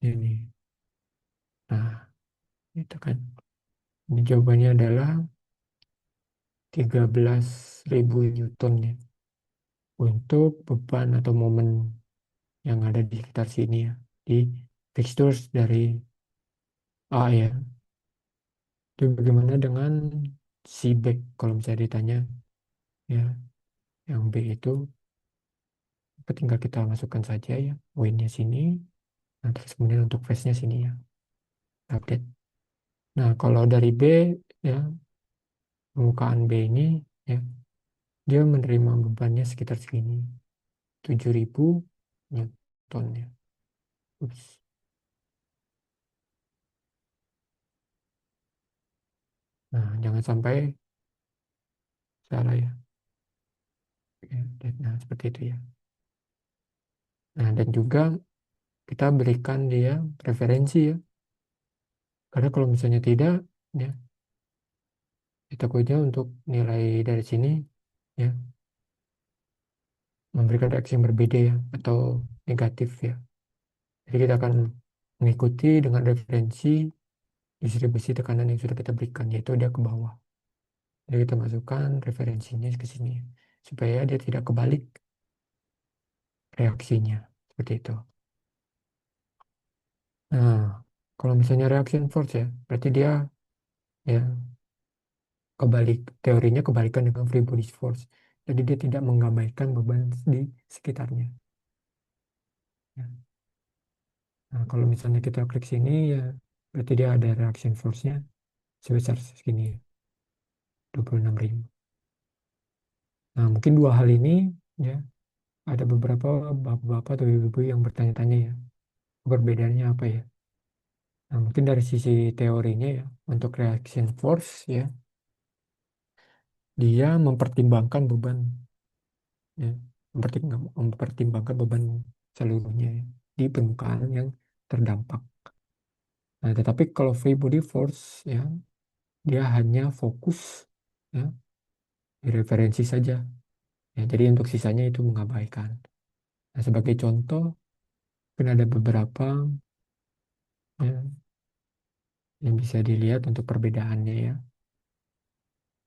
Ini. Nah, itu kan. Ini jawabannya adalah 13.000 Newton, ya. Untuk beban atau momen yang ada di sekitar sini, ya. Di fixtures dari A, ya. Itu bagaimana dengan si back kalau misalnya ditanya, ya, yang B itu tinggal kita masukkan saja, ya, win-nya sini. Nah, terus kemudian untuk phase-nya sini, ya, update. Nah, kalau dari B, ya, permukaan B ini, ya, dia menerima bebannya sekitar segini, 7.000 Newton, ya. Ups. Nah, jangan sampai salah, ya. Oke, nah, seperti itu, ya. Nah, dan juga kita berikan dia referensi, ya. Karena kalau misalnya tidak, ya, takutnya untuk nilai dari sini, ya, memberikan reaksi yang berbeda, ya, atau negatif, ya. Jadi kita akan mengikuti dengan referensi distribusi tekanan yang sudah kita berikan, yaitu dia ke bawah. Jadi kita masukkan referensinya ke sini, supaya dia tidak kebalik reaksinya. Seperti itu. Nah, kalau misalnya reaction force ya, berarti dia ya kebalik, teorinya kebalikan dengan free body force. Jadi dia tidak mengabaikan beban di sekitarnya. Ya. Nah, kalau misalnya kita klik sini ya, berarti dia ada reaction force-nya sebesar segini, 26.000. Nah, mungkin dua hal ini ya, ada beberapa bapak-bapak atau ibu-ibu yang bertanya-tanya ya, perbedaannya apa ya? Nah, mungkin dari sisi teorinya ya, untuk reaction force ya, dia mempertimbangkan beban ya, mempertimbangkan beban seluruhnya ya, di permukaan yang terdampak. Nah, tetapi kalau free body force ya, dia hanya fokus ya di referensi saja. Ya, jadi untuk sisanya itu mengabaikan. Nah, sebagai contoh, mungkin ada beberapa ya, yang bisa dilihat untuk perbedaannya ya.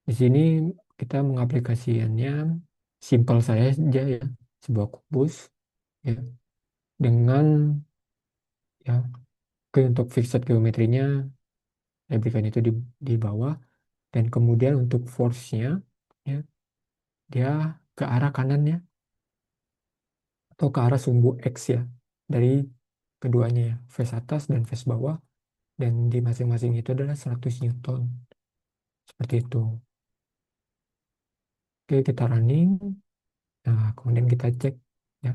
Di sini kita mengaplikasikannya simpel saja ya, sebuah kubus ya dengan ya untuk fixed geometrinya saya berikan itu di bawah, dan kemudian untuk force-nya ya dia ke arah kanannya atau ke arah sumbu X ya dari keduanya ya, face atas dan face bawah, dan di masing-masing itu adalah 100 Newton seperti itu. Oke, kita running. Nah, kemudian kita cek ya.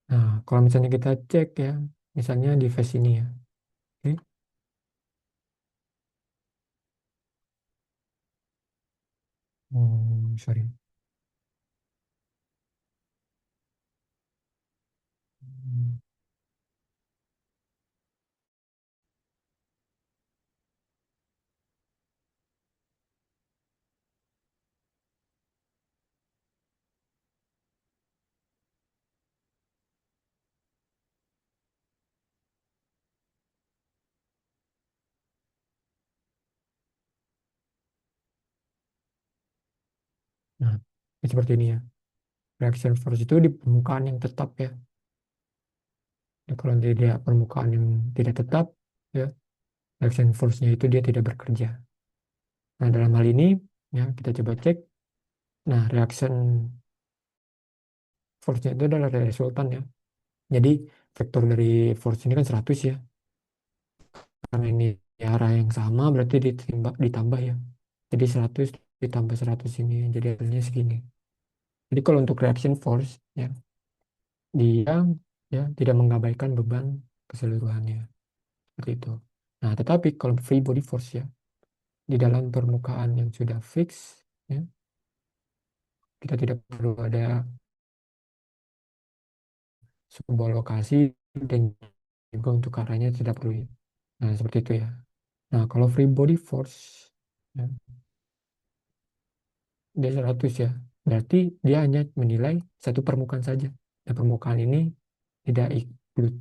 Nah, kalau misalnya kita cek ya, misalnya di face ini ya. Oke. Sorry. Hmm, Nah, ini seperti ini ya. Reaction force itu di permukaan yang tetap ya. Jadi kalau tidak permukaan yang tidak tetap ya, reaction force-nya itu dia tidak bekerja. Nah, dalam hal ini ya kita coba cek. Nah, reaction force-nya itu adalah resultan ya. Jadi vektor dari force ini kan 100 ya. Karena ini di arah yang sama berarti ditambah ya. Jadi 100 ditambah 100 ini jadi hasilnya segini. Jadi kalau untuk reaction force ya, dia ya tidak mengabaikan beban keseluruhannya seperti itu. Nah, tetapi kalau free body force ya, di dalam permukaan yang sudah fix ya, kita tidak perlu ada sebuah lokasi, dan juga untuk arahnya tidak perlu ya. Nah, seperti itu ya. Nah, kalau free body force ya, dia 100 ya. Berarti dia hanya menilai satu permukaan saja. Dan permukaan ini tidak include.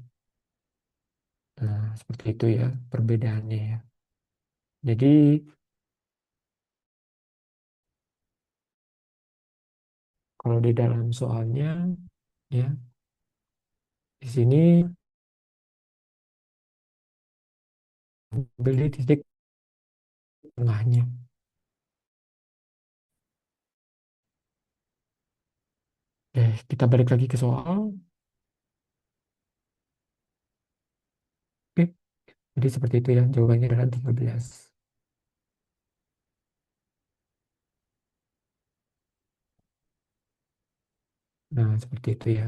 Nah, seperti itu ya perbedaannya ya. Jadi kalau di dalam soalnya ya, di sini beli titik tengahnya. Kita balik lagi ke soal. Oke, jadi seperti itu ya. Jawabannya adalah 13. Nah, seperti itu ya.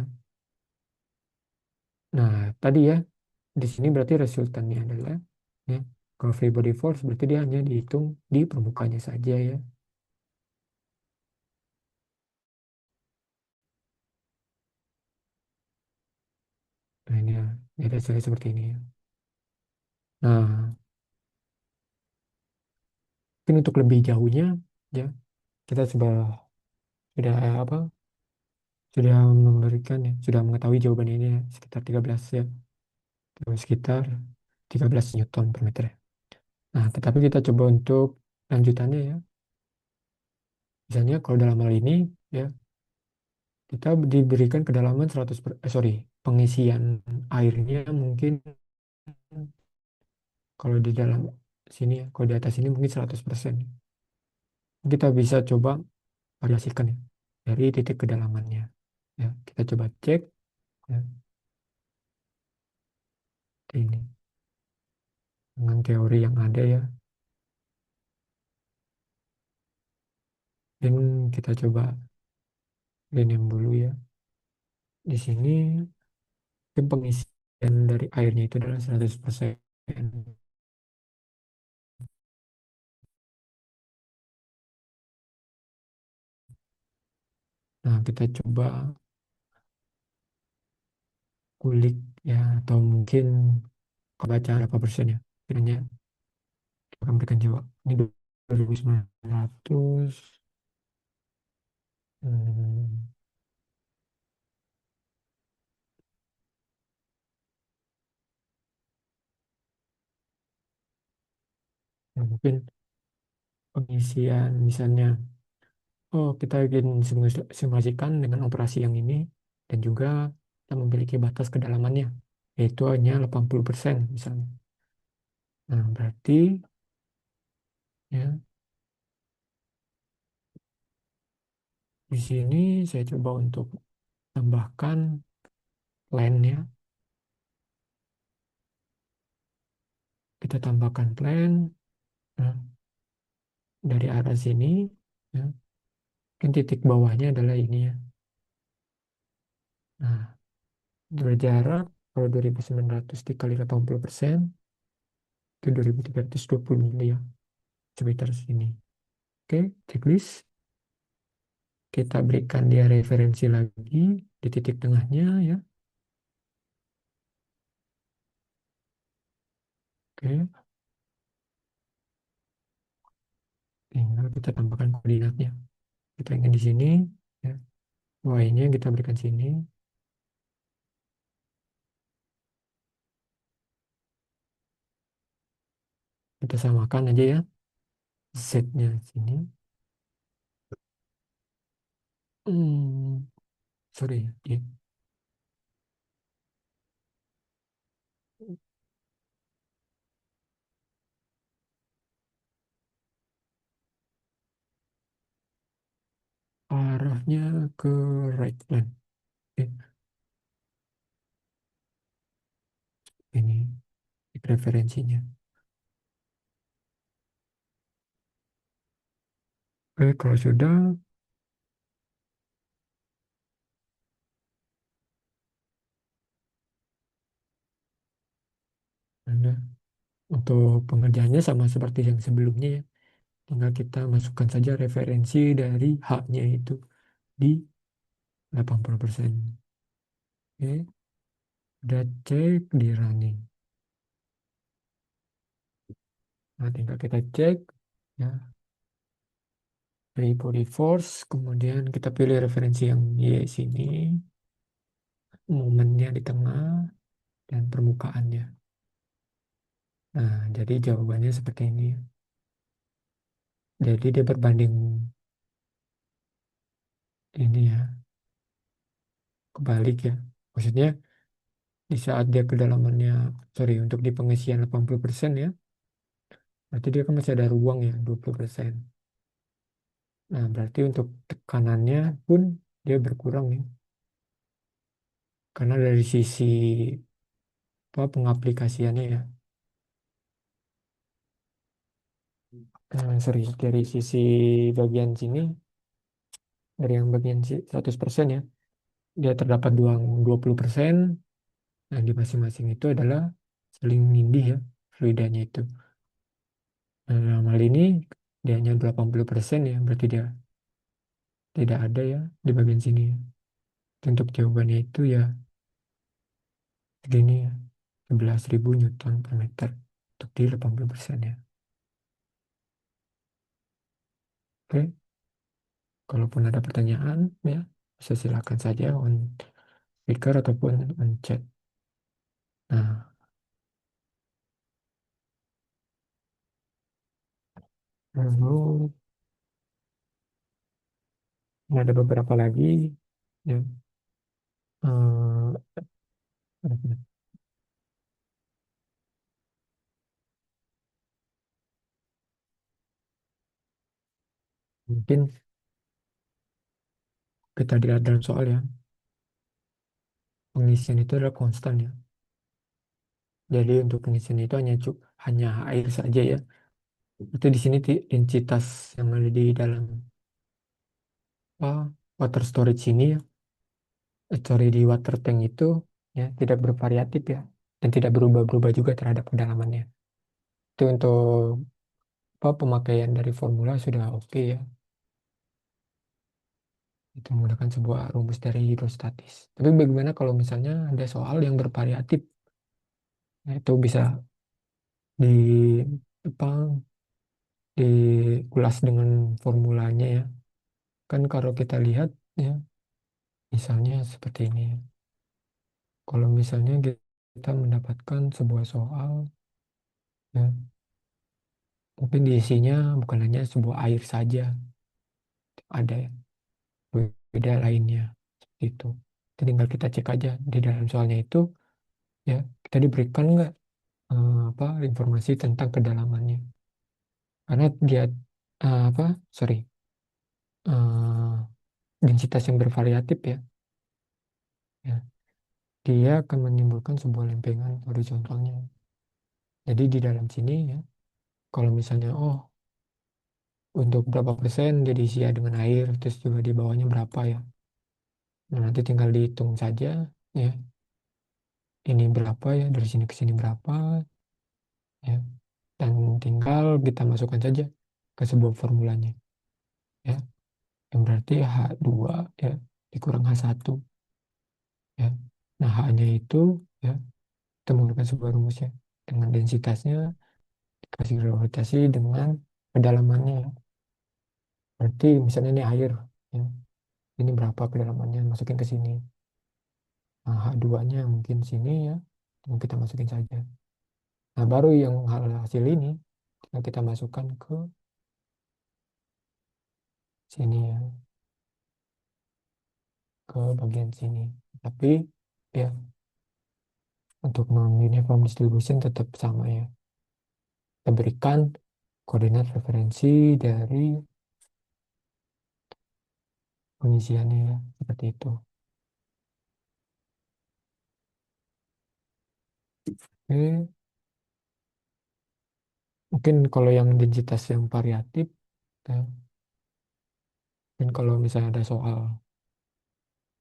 Nah, tadi ya, di sini berarti resultannya adalah ya, kalau free body force berarti dia hanya dihitung di permukaannya saja ya. Nah, ini ya, jadi hasilnya seperti ini ya. Nah, mungkin untuk lebih jauhnya ya, kita sudah apa? Sudah memberikan ya, sudah mengetahui jawaban ini ya, sekitar 13 ya. Sekitar 13 Newton per meter ya. Nah, tetapi kita coba untuk lanjutannya ya. Misalnya kalau dalam hal ini ya, kita diberikan kedalaman 100 sorry, pengisian airnya mungkin kalau di dalam sini ya, kalau di atas ini mungkin 100%. Kita bisa coba variasikan ya, dari titik kedalamannya. Ya, kita coba cek ya, ini dengan teori yang ada ya. Dan kita coba rename dulu ya. Di sini tim pengisian dari airnya itu adalah 100%. Nah, kita coba kulik ya, atau mungkin kebaca berapa persen ya. Kiranya kita akan berikan jawab. Ini 2.900. Hmm, ya mungkin pengisian misalnya, oh kita ingin simulasikan dengan operasi yang ini dan juga kita memiliki batas kedalamannya, yaitu hanya 80% misalnya. Nah, berarti ya di sini saya coba untuk tambahkan plan-nya. Kita tambahkan plan nah, dari arah sini. Ya. Mungkin titik bawahnya adalah ini ya. Nah, berjarak kalau 2.900 dikali 80% itu 2.320 mili ya, sekitar sini. Oke, checklist. Kita berikan dia referensi lagi di titik tengahnya ya. Oke, tinggal kita tambahkan koordinatnya. Kita ingin di sini ya. Y-nya kita berikan sini. Kita samakan aja ya. Z-nya sini. Hmm, sorry ya. Arahnya ke right plan. Eh, ini referensinya. Oke, kalau sudah ada untuk pengerjaannya sama seperti yang sebelumnya ya. Tinggal kita masukkan saja referensi dari haknya itu di 80%. Oke, udah cek di running. Nah, tinggal kita cek ya dari body force, kemudian kita pilih referensi yang Y sini, momennya di tengah dan permukaannya. Nah, jadi jawabannya seperti ini. Jadi dia berbanding ini ya, kebalik ya. Maksudnya di saat dia kedalamannya, sorry, untuk di pengisian 80% ya, berarti dia kan masih ada ruang ya, 20%. Nah, berarti untuk tekanannya pun dia berkurang ya. Karena dari sisi apa, pengaplikasiannya ya. Sorry, dari sisi bagian sini, dari yang bagian 100% ya, dia terdapat 20%. Nah, di masing-masing itu adalah saling menindih ya, fluidanya itu. Nah, dalam hal ini dia hanya 80% ya, berarti dia tidak ada ya di bagian sini ya. Untuk jawabannya itu ya segini ya, 11.000 Newton per meter untuk di 80% ya. Oke, kalaupun ada pertanyaan ya, bisa silakan saja on speaker ataupun on chat. Nah, lalu ada beberapa lagi ya. eh, Mungkin kita lihat dalam soal ya, pengisian itu adalah konstan ya. Jadi untuk pengisian itu hanya air saja ya. Itu di sini densitas yang ada di dalam apa, water storage ini ya, sorry, di water tank itu ya tidak bervariatif ya, dan tidak berubah-ubah juga terhadap kedalamannya. Itu untuk apa, pemakaian dari formula sudah oke ya. Itu menggunakan sebuah rumus dari hidrostatis. Tapi bagaimana kalau misalnya ada soal yang bervariatif? Nah, itu bisa di apa, dikulas dengan formulanya ya. Kan kalau kita lihat ya, misalnya seperti ini ya. Kalau misalnya kita mendapatkan sebuah soal ya, mungkin diisinya bukan hanya sebuah air saja, ada ya beda lainnya seperti itu. Tinggal kita cek aja di dalam soalnya itu ya, kita diberikan nggak apa, informasi tentang kedalamannya. Karena dia apa, sorry, eh, densitas yang bervariatif ya, ya, dia akan menimbulkan sebuah lempengan horizontalnya. Jadi di dalam sini ya, kalau misalnya oh, untuk berapa persen dia diisi ya dengan air, terus juga di bawahnya berapa ya. Nah, nanti tinggal dihitung saja ya, ini berapa ya, dari sini ke sini berapa ya. Dan tinggal kita masukkan saja ke sebuah formulanya ya. Yang berarti H2 ya dikurang H1 ya. Nah, H-nya itu ya, kita menggunakan sebuah rumus ya. Dengan densitasnya dikasih gravitasi dengan kedalamannya. Berarti misalnya ini air ya. Ini berapa kedalamannya, masukin ke sini. Nah, H2-nya mungkin sini ya. Dan kita masukin saja. Nah, baru yang hasil ini kita masukkan ke sini ya, ke bagian sini. Tapi ya untuk non-uniform distribution tetap sama ya. Kita berikan koordinat referensi dari pengisiannya ya, seperti itu. Oke, mungkin kalau yang densitas yang variatif, ya, mungkin kalau misalnya ada soal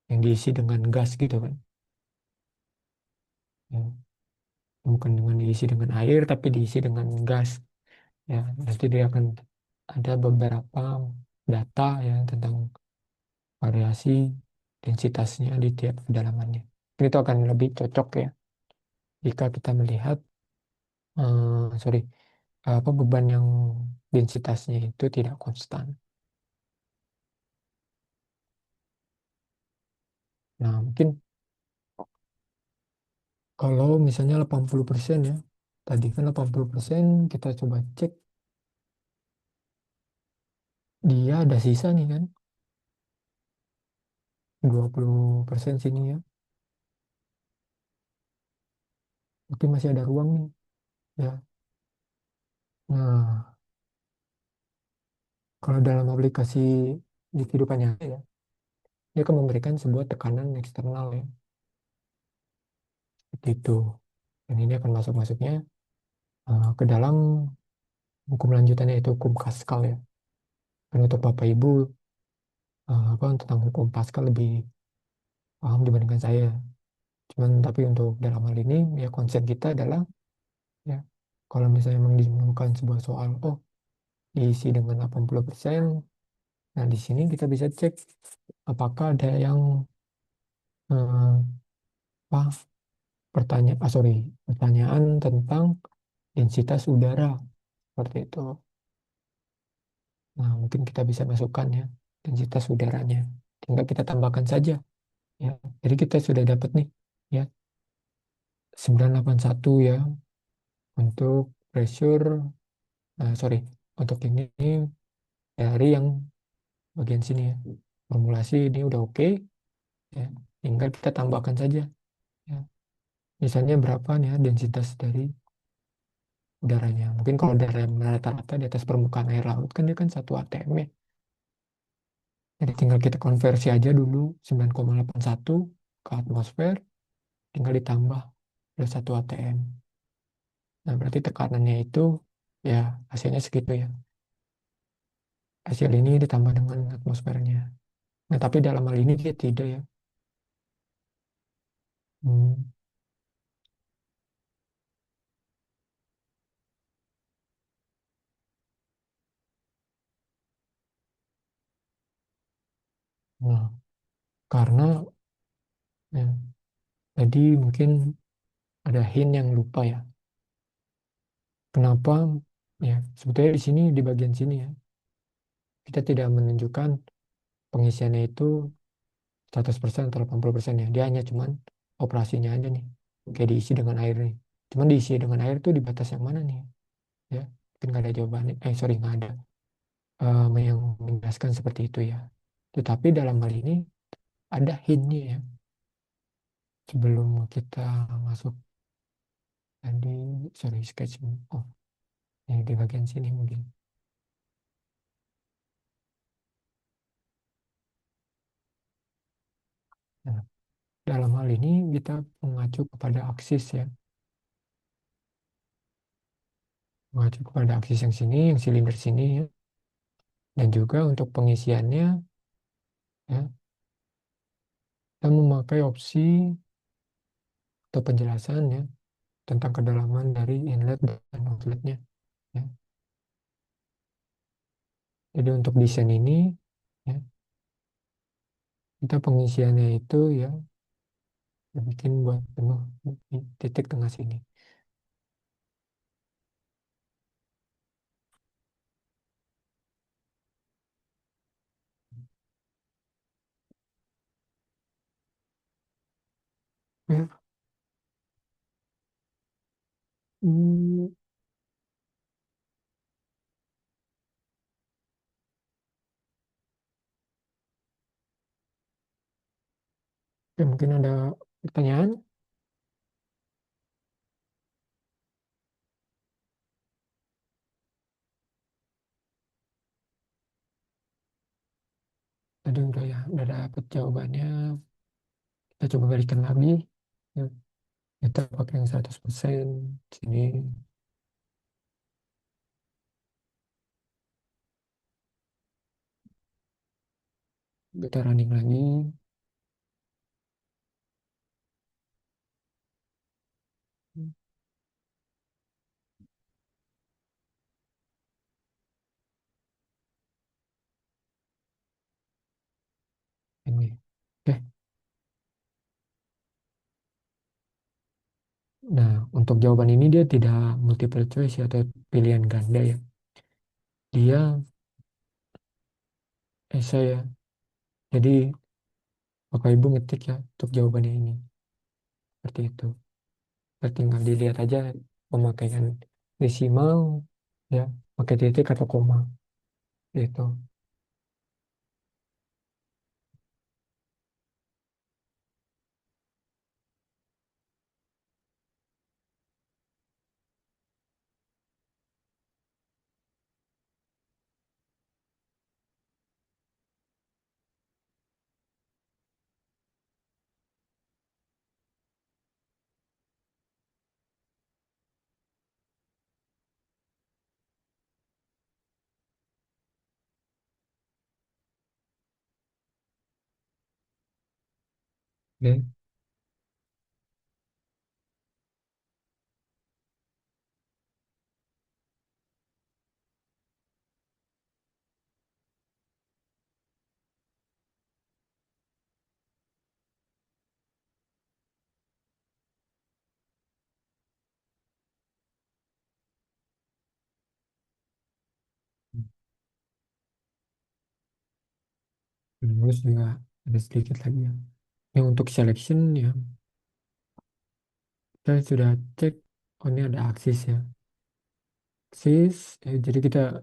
yang diisi dengan gas gitu kan, ya, bukan dengan diisi dengan air, tapi diisi dengan gas, ya, nanti dia akan ada beberapa data ya tentang variasi densitasnya di tiap kedalamannya. Itu akan lebih cocok ya jika kita melihat, sorry, apa, beban yang densitasnya itu tidak konstan. Nah, mungkin kalau misalnya 80% ya, tadi kan 80%, kita coba cek dia ada sisa nih kan, 20% sini ya, mungkin masih ada ruang nih ya. Nah, kalau dalam aplikasi di kehidupan nyata ya, dia akan memberikan sebuah tekanan eksternal ya, seperti itu. Dan ini akan masuk-masuknya ke dalam hukum lanjutannya, yaitu hukum Pascal ya. Dan untuk Bapak Ibu apa, tentang hukum Pascal lebih paham dibandingkan saya. Cuman tapi untuk dalam hal ini ya, konsep kita adalah ya, kalau misalnya memang ditemukan sebuah soal, oh diisi dengan 80%, nah di sini kita bisa cek apakah ada yang apa, pertanyaan, sorry, pertanyaan tentang densitas udara seperti itu. Nah, mungkin kita bisa masukkan ya densitas udaranya. Tinggal kita tambahkan saja ya. Jadi kita sudah dapat nih ya 981 ya untuk pressure, sorry, untuk ini dari yang bagian sini ya. Formulasi ini udah oke ya. Tinggal kita tambahkan saja ya. Misalnya berapa nih ya densitas dari udaranya. Mungkin kalau udara rata-rata di atas permukaan air laut kan dia kan 1 atm ya. Jadi tinggal kita konversi aja dulu 9,81 ke atmosfer, tinggal ditambah plus 1 atm. Nah, berarti tekanannya itu ya hasilnya segitu ya. Hasil ini ditambah dengan atmosfernya. Nah, tapi dalam hal ini dia tidak ya. Hmm. Nah, karena ya, tadi mungkin ada hint yang lupa ya. Kenapa? Ya, sebetulnya di sini di bagian sini ya, kita tidak menunjukkan pengisiannya itu 100% atau 80% ya. Dia hanya cuman operasinya aja nih. Kayak diisi dengan air nih. Cuman diisi dengan air tuh di batas yang mana nih? Ya, mungkin nggak ada jawabannya. Sorry, nggak ada yang menjelaskan seperti itu ya. Tetapi dalam hal ini ada hintnya ya. Sebelum kita masuk tadi, sorry, sketch. Oh, ini di bagian sini mungkin. Nah, dalam hal ini kita mengacu kepada aksis ya. Mengacu kepada aksis yang sini, yang silinder sini ya. Dan juga untuk pengisiannya ya, kita memakai opsi atau penjelasan ya tentang kedalaman dari inlet dan outletnya ya. Jadi untuk desain ini ya, kita pengisiannya itu ya bikin buat penuh di titik tengah sini. Ya, hmm, ya mungkin ada pertanyaan. Tadi udah ya, udah dapet jawabannya. Kita coba berikan lagi. Ya, kita pakai yang 100%. Sini kita running lagi. Ini. Oke. Nah, untuk jawaban ini dia tidak multiple choice ya, atau pilihan ganda ya. Dia esai ya. Jadi Bapak Ibu ngetik ya untuk jawabannya ini. Seperti itu. Kita tinggal dilihat aja pemakaian desimal ya, pakai titik atau koma. Itu. Oke. Terus juga ada sedikit lagi ya. Yang untuk selection ya, kita sudah cek, oh ini ada aksis ya. Aksis, jadi kita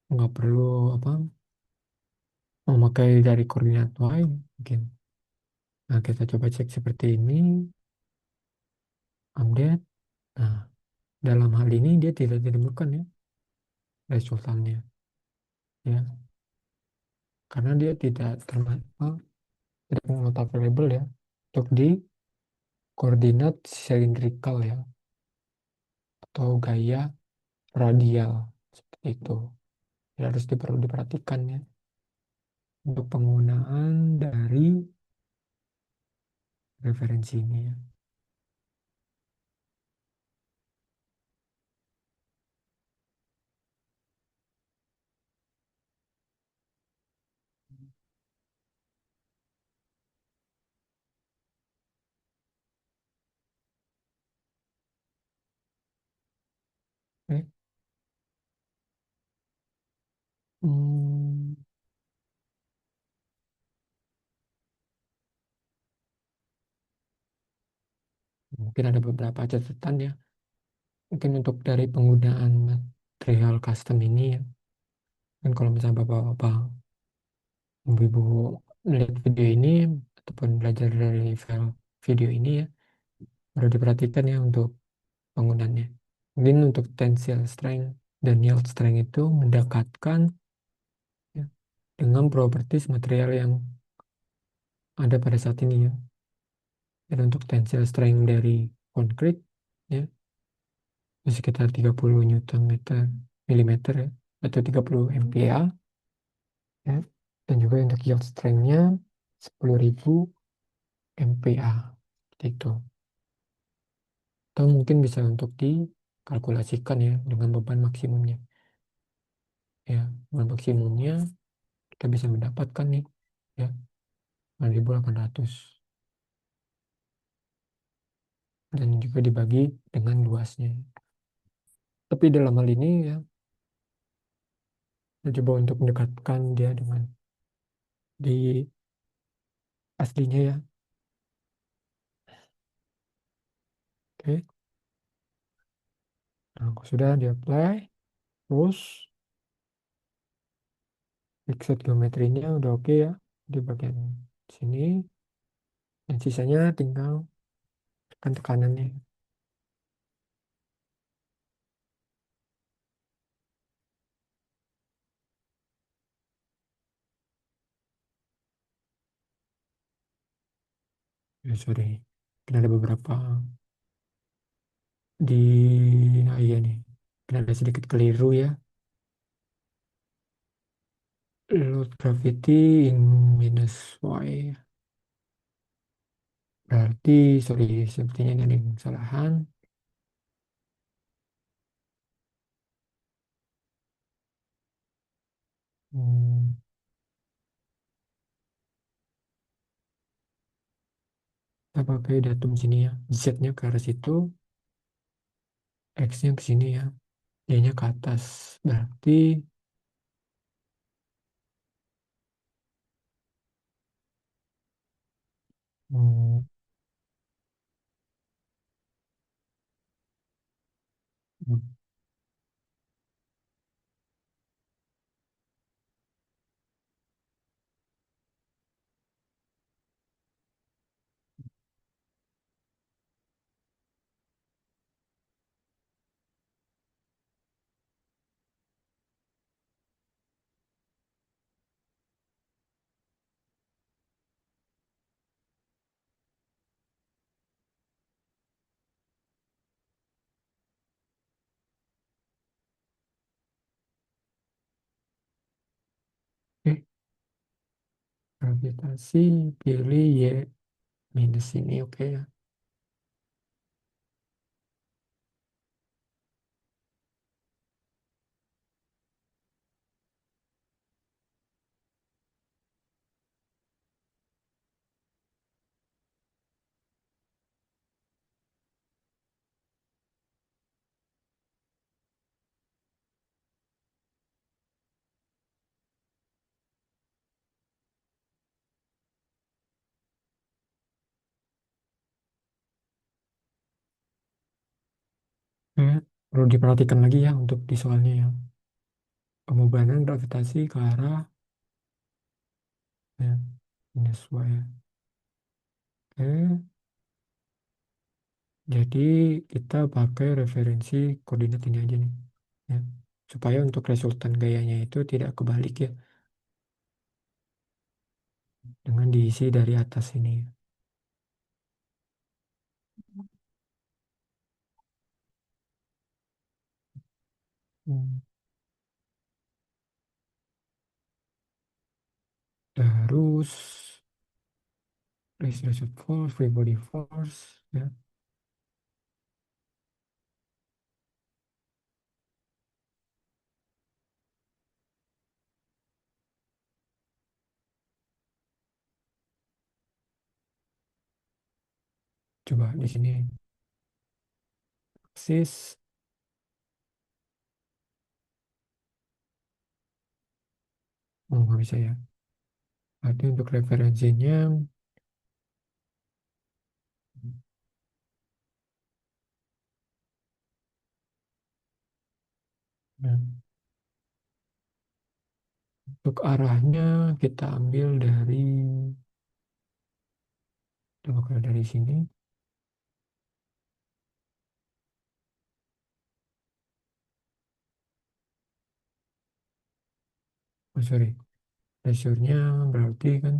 nggak perlu apa memakai dari koordinat Y mungkin. Nah, kita coba cek seperti ini, update. Nah, dalam hal ini dia tidak ditemukan ya resultannya. Ya, karena dia tidak not available ya untuk di koordinat silindrikal ya atau gaya radial seperti itu. Ya, perlu diperhatikan ya untuk penggunaan dari referensi ini ya. Oke. Hmm, mungkin ada beberapa catatan ya. Mungkin untuk dari penggunaan material custom ini ya. Dan kalau misalnya Bapak-Bapak, Ibu-Ibu melihat video ini ataupun belajar dari file video ini ya, perlu diperhatikan ya untuk penggunaannya. Mungkin untuk tensile strength dan yield strength itu mendekatkan ya, dengan properties material yang ada pada saat ini ya. Dan untuk tensile strength dari concrete ya, itu sekitar 30 Newton meter milimeter ya, atau 30 MPa ya. Dan juga untuk yield strength-nya 10.000 MPa. Seperti itu. Atau mungkin bisa untuk dikalkulasikan ya dengan beban maksimumnya. Ya, beban maksimumnya kita bisa mendapatkan nih ya 9.800 dan juga dibagi dengan luasnya. Tapi dalam hal ini ya saya coba untuk mendekatkan dia dengan di aslinya ya. Oke. Nah, kalau sudah di apply, terus fixed geometrinya udah oke ya di bagian sini. Dan sisanya tinggal tekan tekanannya. Ya, sorry. Mungkin ada beberapa di, nah iya nih. Mungkin ada sedikit keliru ya. Load gravity in minus Y. Berarti, sorry, sepertinya ini ada kesalahan. Hmm, kita pakai datum sini ya. Z-nya ke arah situ, X-nya ke sini ya. Y-nya ke atas. Berarti, hmm, oke. Gravitasi, pilih Y minus ini, oke ya. Oke, perlu diperhatikan lagi ya untuk di soalnya ya. Pemubahan gravitasi ke arah ya, minus Y ya. Oke, jadi kita pakai referensi koordinat ini aja nih, ya. Supaya untuk resultan gayanya itu tidak kebalik ya. dengan diisi dari atas ini. Hmm. Terus raise result force, free body force, ya. Coba di sini sis, oh nggak bisa ya. Berarti untuk referensinya, ya, untuk arahnya kita ambil dari, coba kalau dari sini, oh sorry, pressure-nya berarti kan,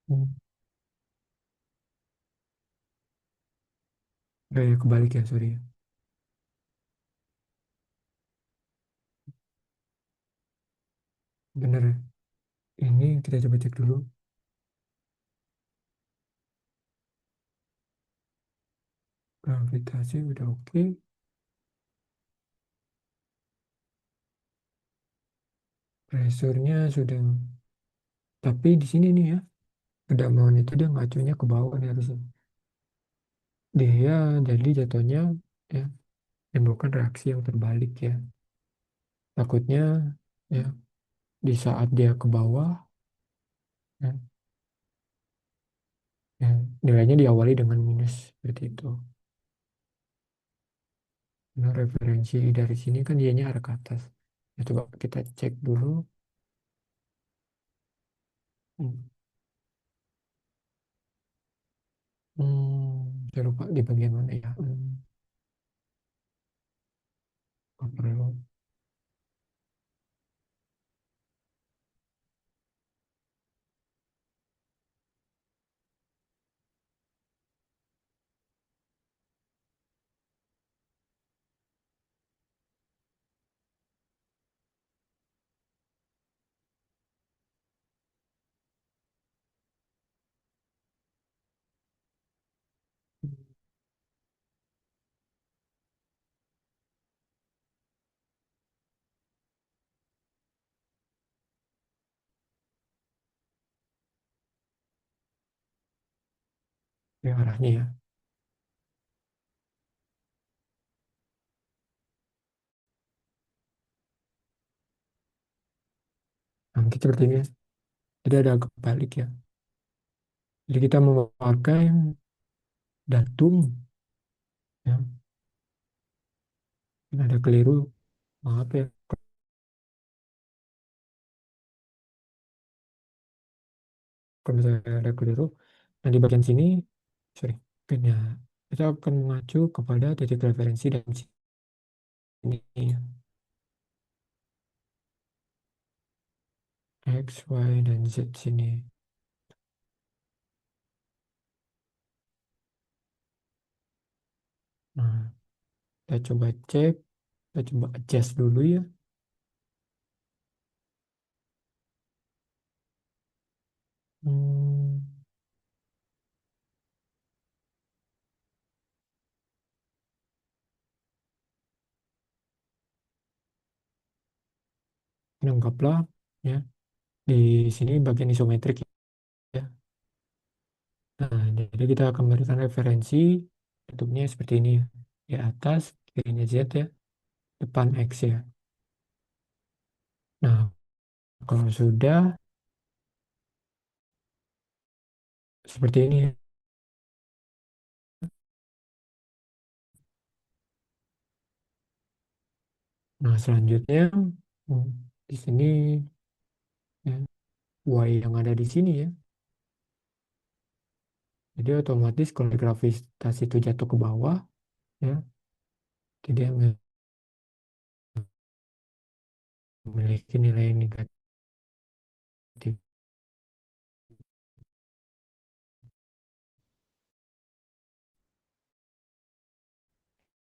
hmm, ya, kebalik ya, sorry. Bener ya. Ini kita coba cek dulu. Gravitasi udah oke. Pressure-nya sudah. Tapi di sini nih ya, kedalaman itu dia ngacunya ke bawah nih harusnya. Dia jadi jatuhnya ya menimbulkan reaksi yang terbalik ya. Takutnya ya di saat dia ke bawah ya, ya, nilainya diawali dengan minus seperti itu. Nah, referensi dari sini kan dianya arah ke atas. Ya, coba kita cek dulu. Hmm, saya lupa di bagian mana ya. Nggak perlu. Ya arahnya ya. Nah, mungkin seperti ini ya. Jadi ada agak balik ya. Jadi kita memakai datum ya. Ini ada keliru. Maaf ya. Kalau misalnya ada keliru. Nah di bagian sini, sorry. Ya, kita akan mengacu kepada titik referensi dalam sini ya. X, Y, dan Z sini. Nah, kita coba cek. Kita coba adjust dulu ya. Hmm, anggaplah ya. Di sini bagian isometrik ya. Nah, jadi kita akan memberikan referensi bentuknya seperti ini ya. Di atas, kirinya Z ya, depan X ya. Nah, kalau sudah seperti ini ya. Nah, selanjutnya hmm, di sini ya, Y yang ada di sini ya. Jadi otomatis kalau gravitasi itu jatuh ke bawah ya, tidak memiliki nilai negatif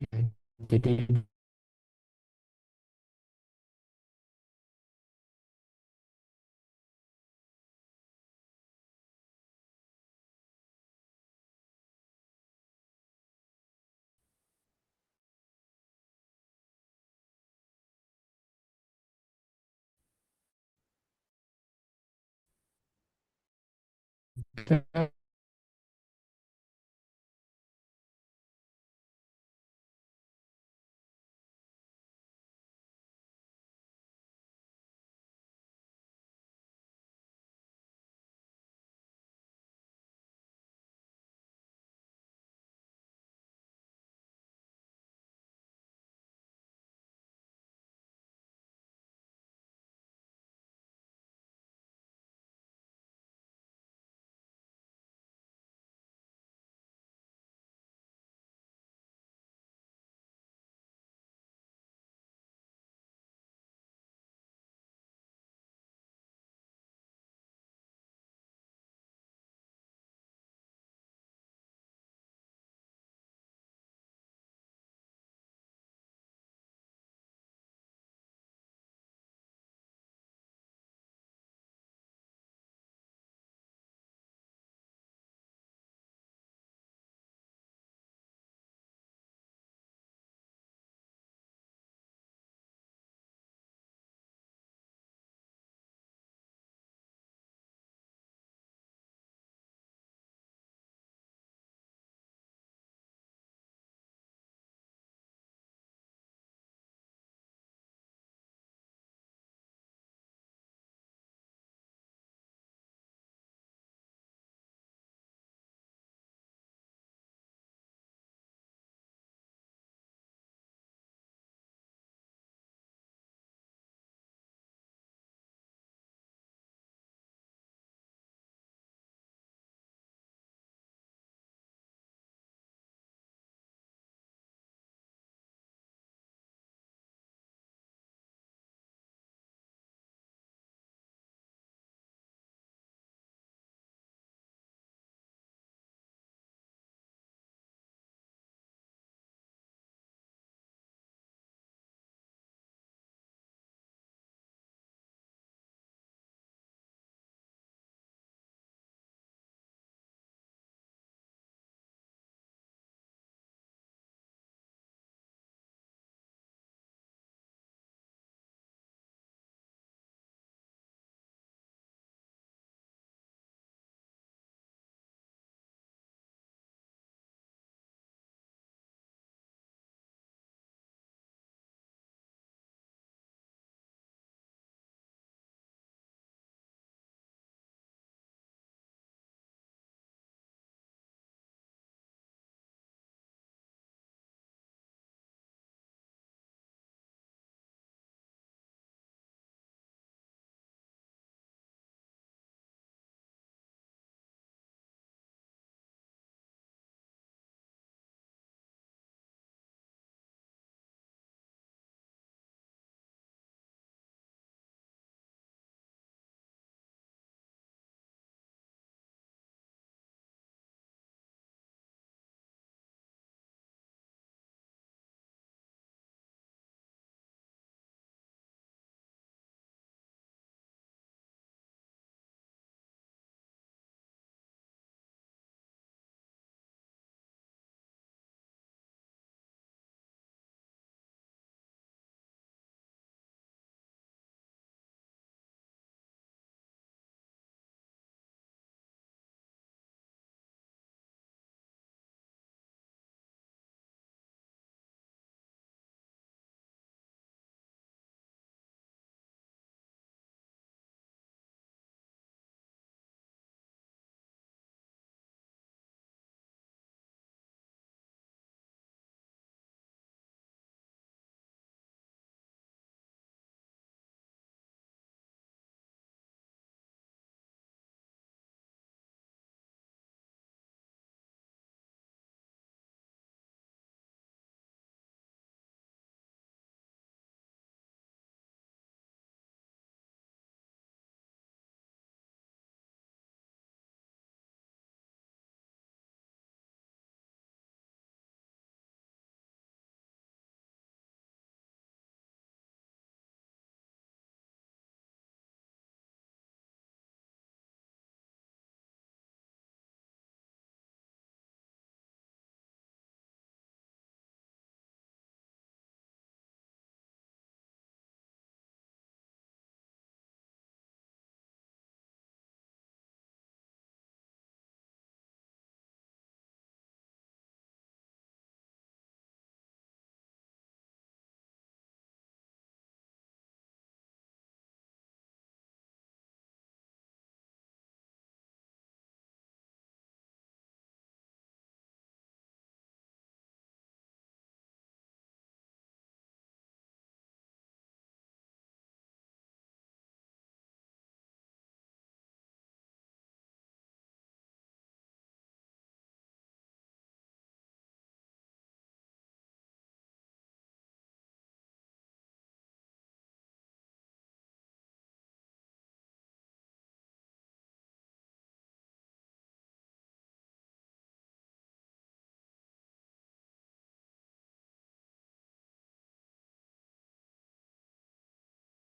ya. Jadi kita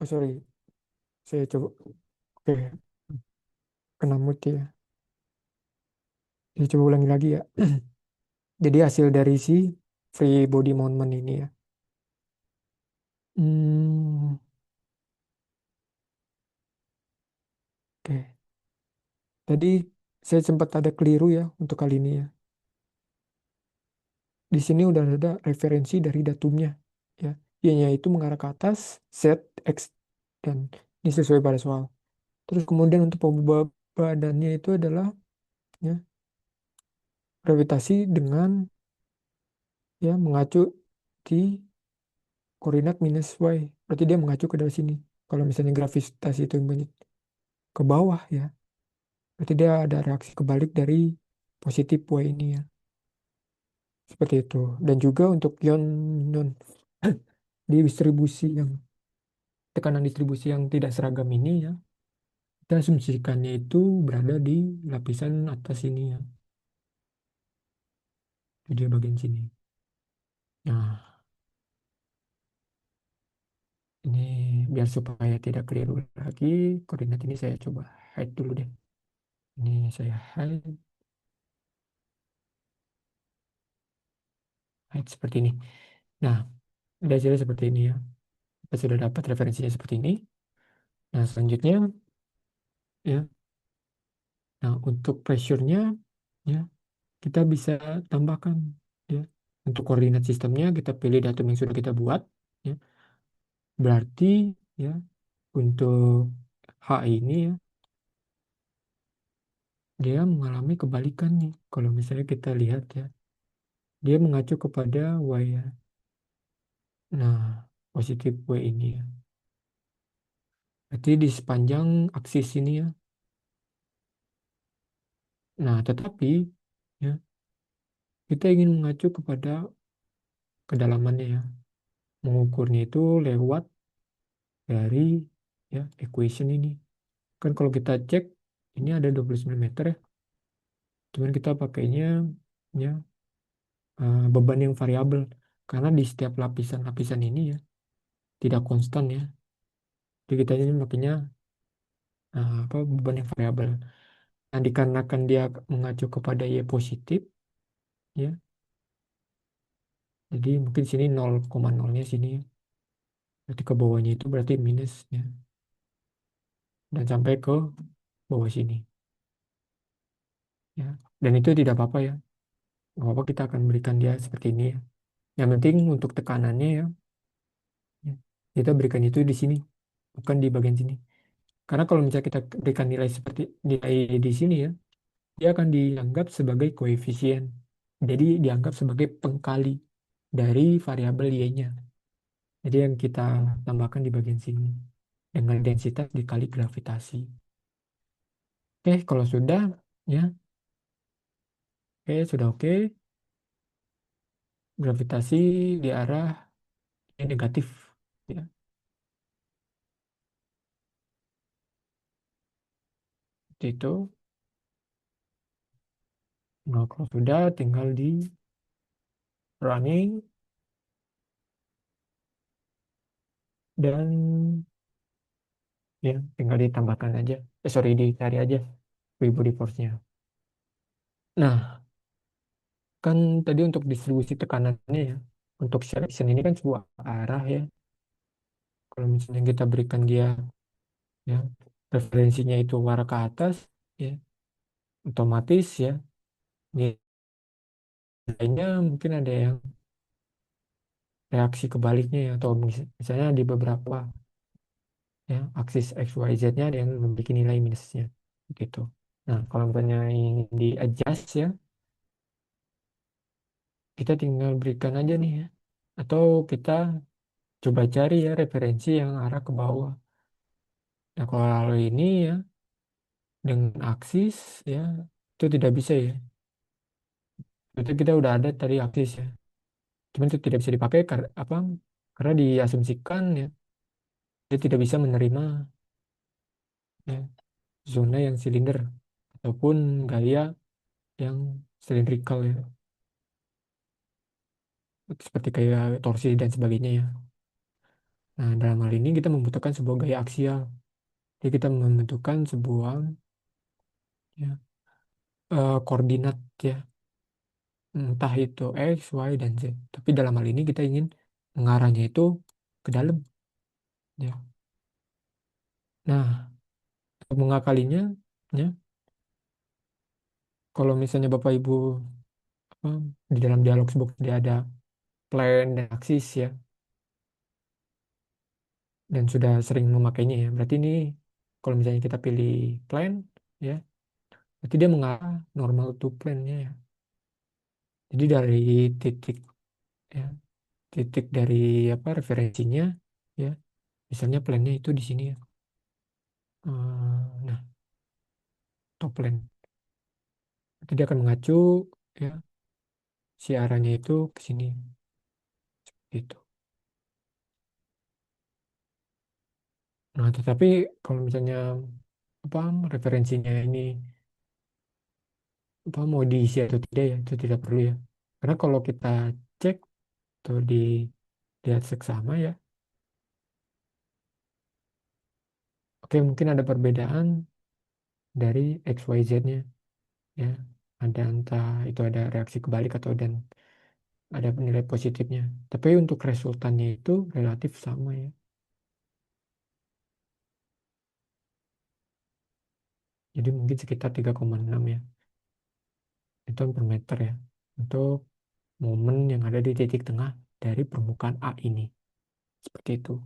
sorry, saya coba. Oke, kena mute ya. Saya coba ulangi lagi ya. Jadi hasil dari si free body movement ini ya. Hmm, oke. Tadi saya sempat ada keliru ya untuk kali ini ya. Di sini udah ada referensi dari datumnya ya. Y-nya itu mengarah ke atas, Z, X, dan ini sesuai pada soal. Terus kemudian untuk pembebanannya itu adalah ya gravitasi dengan ya mengacu di koordinat minus Y. Berarti dia mengacu ke dari sini. Kalau misalnya gravitasi itu ke bawah ya, berarti dia ada reaksi kebalik dari positif Y ini ya. Seperti itu. Dan juga untuk ion non di distribusi yang tekanan distribusi yang tidak seragam ini ya, kita asumsikannya itu berada di lapisan atas ini ya. Jadi bagian sini. Nah, ini biar supaya tidak keliru lagi, koordinat ini saya coba hide dulu deh. Ini saya hide seperti ini. Nah, ada hasilnya seperti ini ya. Kita sudah dapat referensinya seperti ini. Nah, selanjutnya ya. Nah, untuk pressure-nya ya, kita bisa tambahkan ya. Untuk koordinat sistemnya kita pilih datum yang sudah kita buat ya. Berarti ya untuk H ini ya dia mengalami kebalikan nih. Kalau misalnya kita lihat ya, dia mengacu kepada Y ya. Nah, positif Y ini ya. Berarti di sepanjang aksis ini ya. Nah, tetapi ya kita ingin mengacu kepada kedalamannya ya. Mengukurnya itu lewat dari ya equation ini. Kan kalau kita cek ini ada 29 meter ya. Cuman kita pakainya ya beban yang variabel karena di setiap lapisan-lapisan ini ya tidak konstan ya. Jadi kita ini makanya apa beban yang variabel. Nah, dikarenakan dia mengacu kepada Y positif ya. Jadi mungkin sini 0,0-nya sini ya. Berarti ke bawahnya itu berarti minus ya. Dan sampai ke bawah sini ya. Dan itu tidak apa-apa ya. Nggak apa-apa kita akan berikan dia seperti ini ya. Yang penting untuk tekanannya ya, ya, kita berikan itu di sini, bukan di bagian sini. Karena kalau misalnya kita berikan nilai seperti nilai di sini ya, dia akan dianggap sebagai koefisien. Jadi dianggap sebagai pengkali dari variabel y-nya. Jadi yang kita tambahkan di bagian sini dengan densitas dikali gravitasi. Oke, kalau sudah ya, oke sudah oke. Gravitasi di arah yang negatif ya. Seperti itu. Nah, kalau sudah tinggal di running dan ya tinggal ditambahkan aja. Sorry, dicari aja free body force-nya. Nah, kan tadi untuk distribusi tekanannya ya, untuk shear action ini kan sebuah arah ya. Kalau misalnya kita berikan dia ya referensinya itu arah ke atas ya, otomatis ya nilainya mungkin ada yang reaksi kebaliknya ya, atau misalnya di beberapa ya aksis X, Y, Z-nya ada yang memiliki nilai minusnya gitu. Nah, kalau misalnya ini di adjust ya, kita tinggal berikan aja nih ya. Atau kita coba cari ya referensi yang arah ke bawah. Nah, kalau ini ya dengan aksis ya itu tidak bisa ya. Itu kita udah ada tadi aksis ya. Cuman itu tidak bisa dipakai karena apa? Karena diasumsikan ya dia tidak bisa menerima ya zona yang silinder ataupun gaya yang silindrikal ya. Seperti kayak torsi dan sebagainya ya. Nah, dalam hal ini kita membutuhkan sebuah gaya aksial. Jadi kita membutuhkan sebuah ya, koordinat ya, entah itu X, Y, dan Z. Tapi dalam hal ini kita ingin mengarahnya itu ke dalam ya. Nah, untuk mengakalinya ya, kalau misalnya Bapak Ibu apa, di dalam dialog box dia ada plan dan aksis ya, dan sudah sering memakainya ya. Berarti ini kalau misalnya kita pilih plan ya, berarti dia mengarah normal to plan-nya ya. Jadi dari titik ya, titik dari apa referensinya ya, misalnya plannya itu di sini ya. Nah, top plan. Nanti dia akan mengacu ya, si arahnya itu ke sini gitu. Nah, tetapi kalau misalnya apa referensinya ini apa mau diisi atau tidak ya, itu tidak perlu ya. Karena kalau kita cek atau lihat seksama ya, oke mungkin ada perbedaan dari XYZ-nya ya. Ada entah itu ada reaksi kebalik atau dan ada nilai positifnya. Tapi untuk resultannya itu relatif sama ya. Jadi mungkin sekitar 3,6 ya. Itu per meter ya. Untuk momen yang ada di titik tengah dari permukaan A ini. Seperti itu.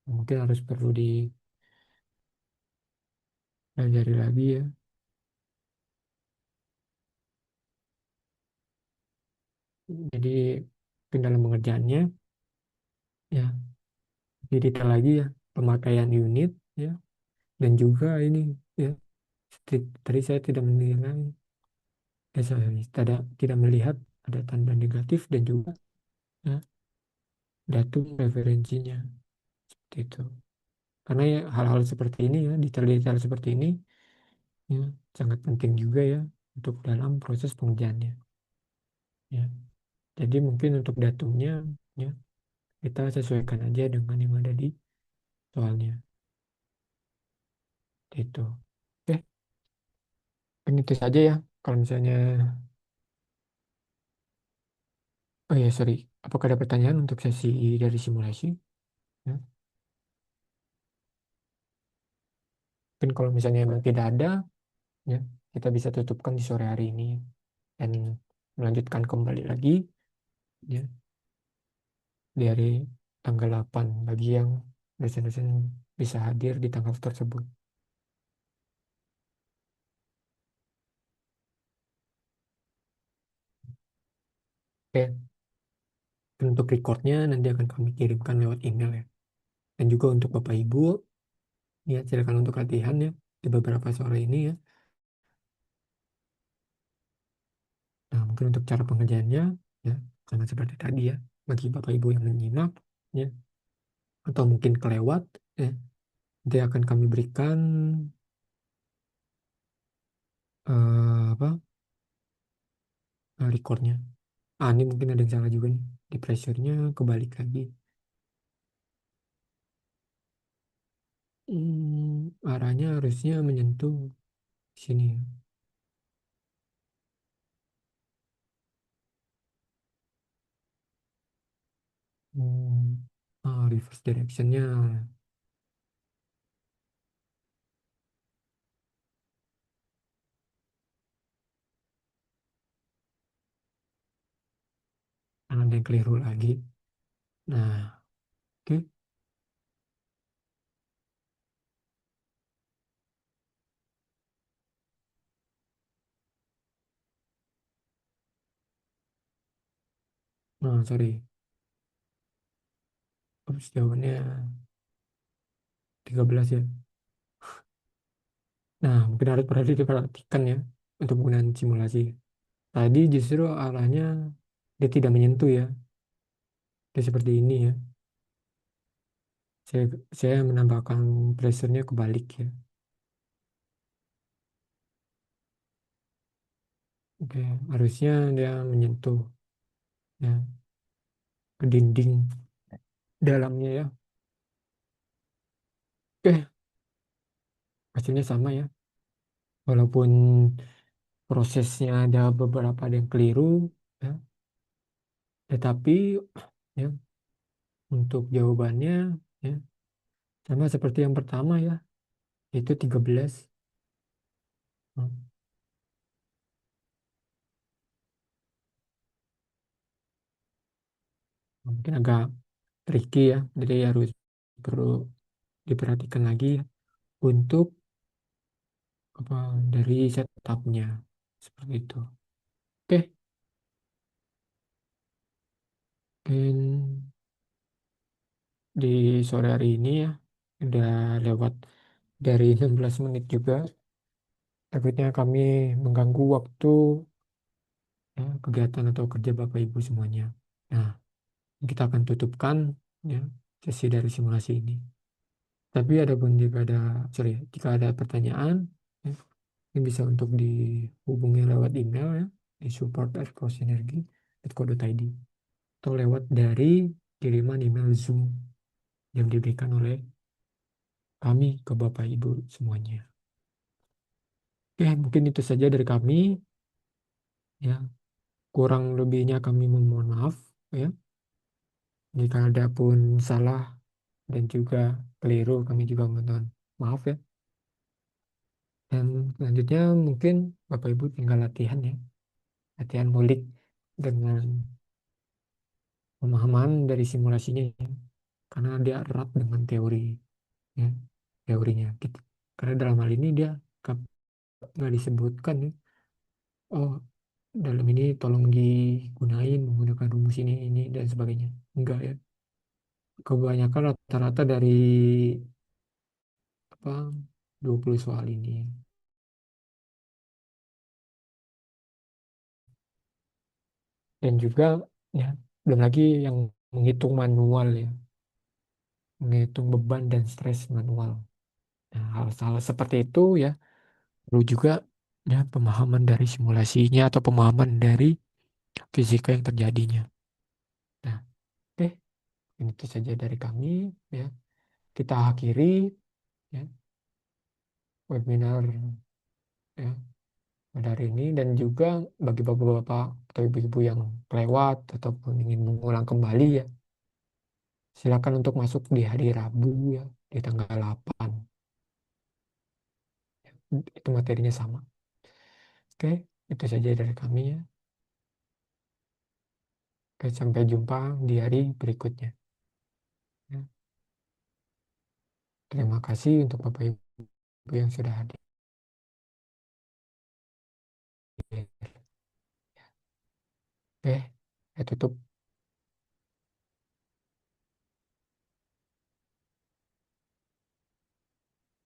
Mungkin harus perlu dipelajari lagi ya. Jadi mungkin dalam pengerjaannya ya lebih detail lagi ya. Pemakaian unit ya. Dan juga ini ya. Tadi saya tidak menilai. Saya tidak melihat ada tanda negatif dan juga ya, datum referensinya seperti itu. Karena ya, hal-hal seperti ini ya, detail-detail seperti ini ya, sangat penting juga ya untuk dalam proses pengerjaannya. Ya. Jadi mungkin untuk datumnya ya kita sesuaikan aja dengan yang ada di soalnya. Itu. Oke, mungkin itu saja ya. Kalau misalnya, oh ya sorry, apakah ada pertanyaan untuk sesi dari simulasi? Ya. Mungkin kalau misalnya memang tidak ada, ya kita bisa tutupkan di sore hari ini dan melanjutkan kembali lagi ya dari tanggal 8 bagi yang dosen-dosen bisa hadir di tanggal tersebut. Oke, untuk recordnya nanti akan kami kirimkan lewat email ya. Dan juga untuk Bapak Ibu, ya silakan untuk latihan ya di beberapa sore ini ya. Nah, mungkin untuk cara pengerjaannya ya sama seperti tadi ya. Bagi Bapak Ibu yang menyimak ya atau mungkin kelewat ya, nanti akan kami berikan apa recordnya. Ah, ini mungkin ada yang salah juga nih. Di pressure-nya kebalik lagi. Arahnya harusnya menyentuh sini ya. Reverse direction-nya ada yang keliru lagi. Nah, oke. Nah, sorry. Ups, jawabannya 13 ya. Nah, mungkin harus perlu diperhatikan ya untuk penggunaan simulasi. Tadi justru arahnya dia tidak menyentuh ya. Dia seperti ini ya. Saya, saya menambahkan pressure-nya kebalik ya. Oke, harusnya dia menyentuh ya ke dinding dalamnya ya. Oke, hasilnya sama ya. Walaupun prosesnya ada beberapa ada yang keliru ya, tetapi ya untuk jawabannya ya sama seperti yang pertama ya, itu 13. Hmm, Mungkin agak tricky ya, jadi harus perlu diperhatikan lagi ya untuk apa dari setupnya seperti itu. Oke, mungkin di sore hari ini ya udah lewat dari 16 menit juga. Takutnya kami mengganggu waktu ya, kegiatan atau kerja Bapak Ibu semuanya. Nah, kita akan tutupkan ya sesi dari simulasi ini. Tapi adapun jika ada pertanyaan, ya, ini bisa untuk dihubungi lewat email ya di support@prosinergi.co.id atau lewat dari kiriman email Zoom yang diberikan oleh kami ke Bapak Ibu semuanya. Oke, mungkin itu saja dari kami ya. Kurang lebihnya kami memohon maaf ya. Jika ada pun salah dan juga keliru, kami juga mohon maaf ya. Dan selanjutnya mungkin Bapak Ibu tinggal latihan ya, latihan ngulik dengan pemahaman dari simulasinya ya. Karena dia erat dengan teori ya, teorinya gitu. Karena dalam hal ini dia nggak disebutkan ya. Oh, dalam ini tolong digunain menggunakan rumus ini dan sebagainya. Enggak ya. Kebanyakan rata-rata dari apa 20 soal ini. Dan juga ya belum lagi yang menghitung manual ya, menghitung beban dan stres manual. Nah, hal-hal seperti itu ya perlu juga ya pemahaman dari simulasinya atau pemahaman dari fisika yang terjadinya. Nah, oke, ini itu saja dari kami ya. Kita akhiri ya webinar ya pada hari ini, dan juga bagi bapak-bapak atau ibu-ibu yang lewat ataupun ingin mengulang kembali ya, silakan untuk masuk di hari Rabu ya di tanggal 8. Itu materinya sama. Oke, itu saja dari kami ya. Oke, sampai jumpa di hari berikutnya. Ya, terima kasih untuk Bapak Ibu yang sudah hadir. Oke, saya tutup.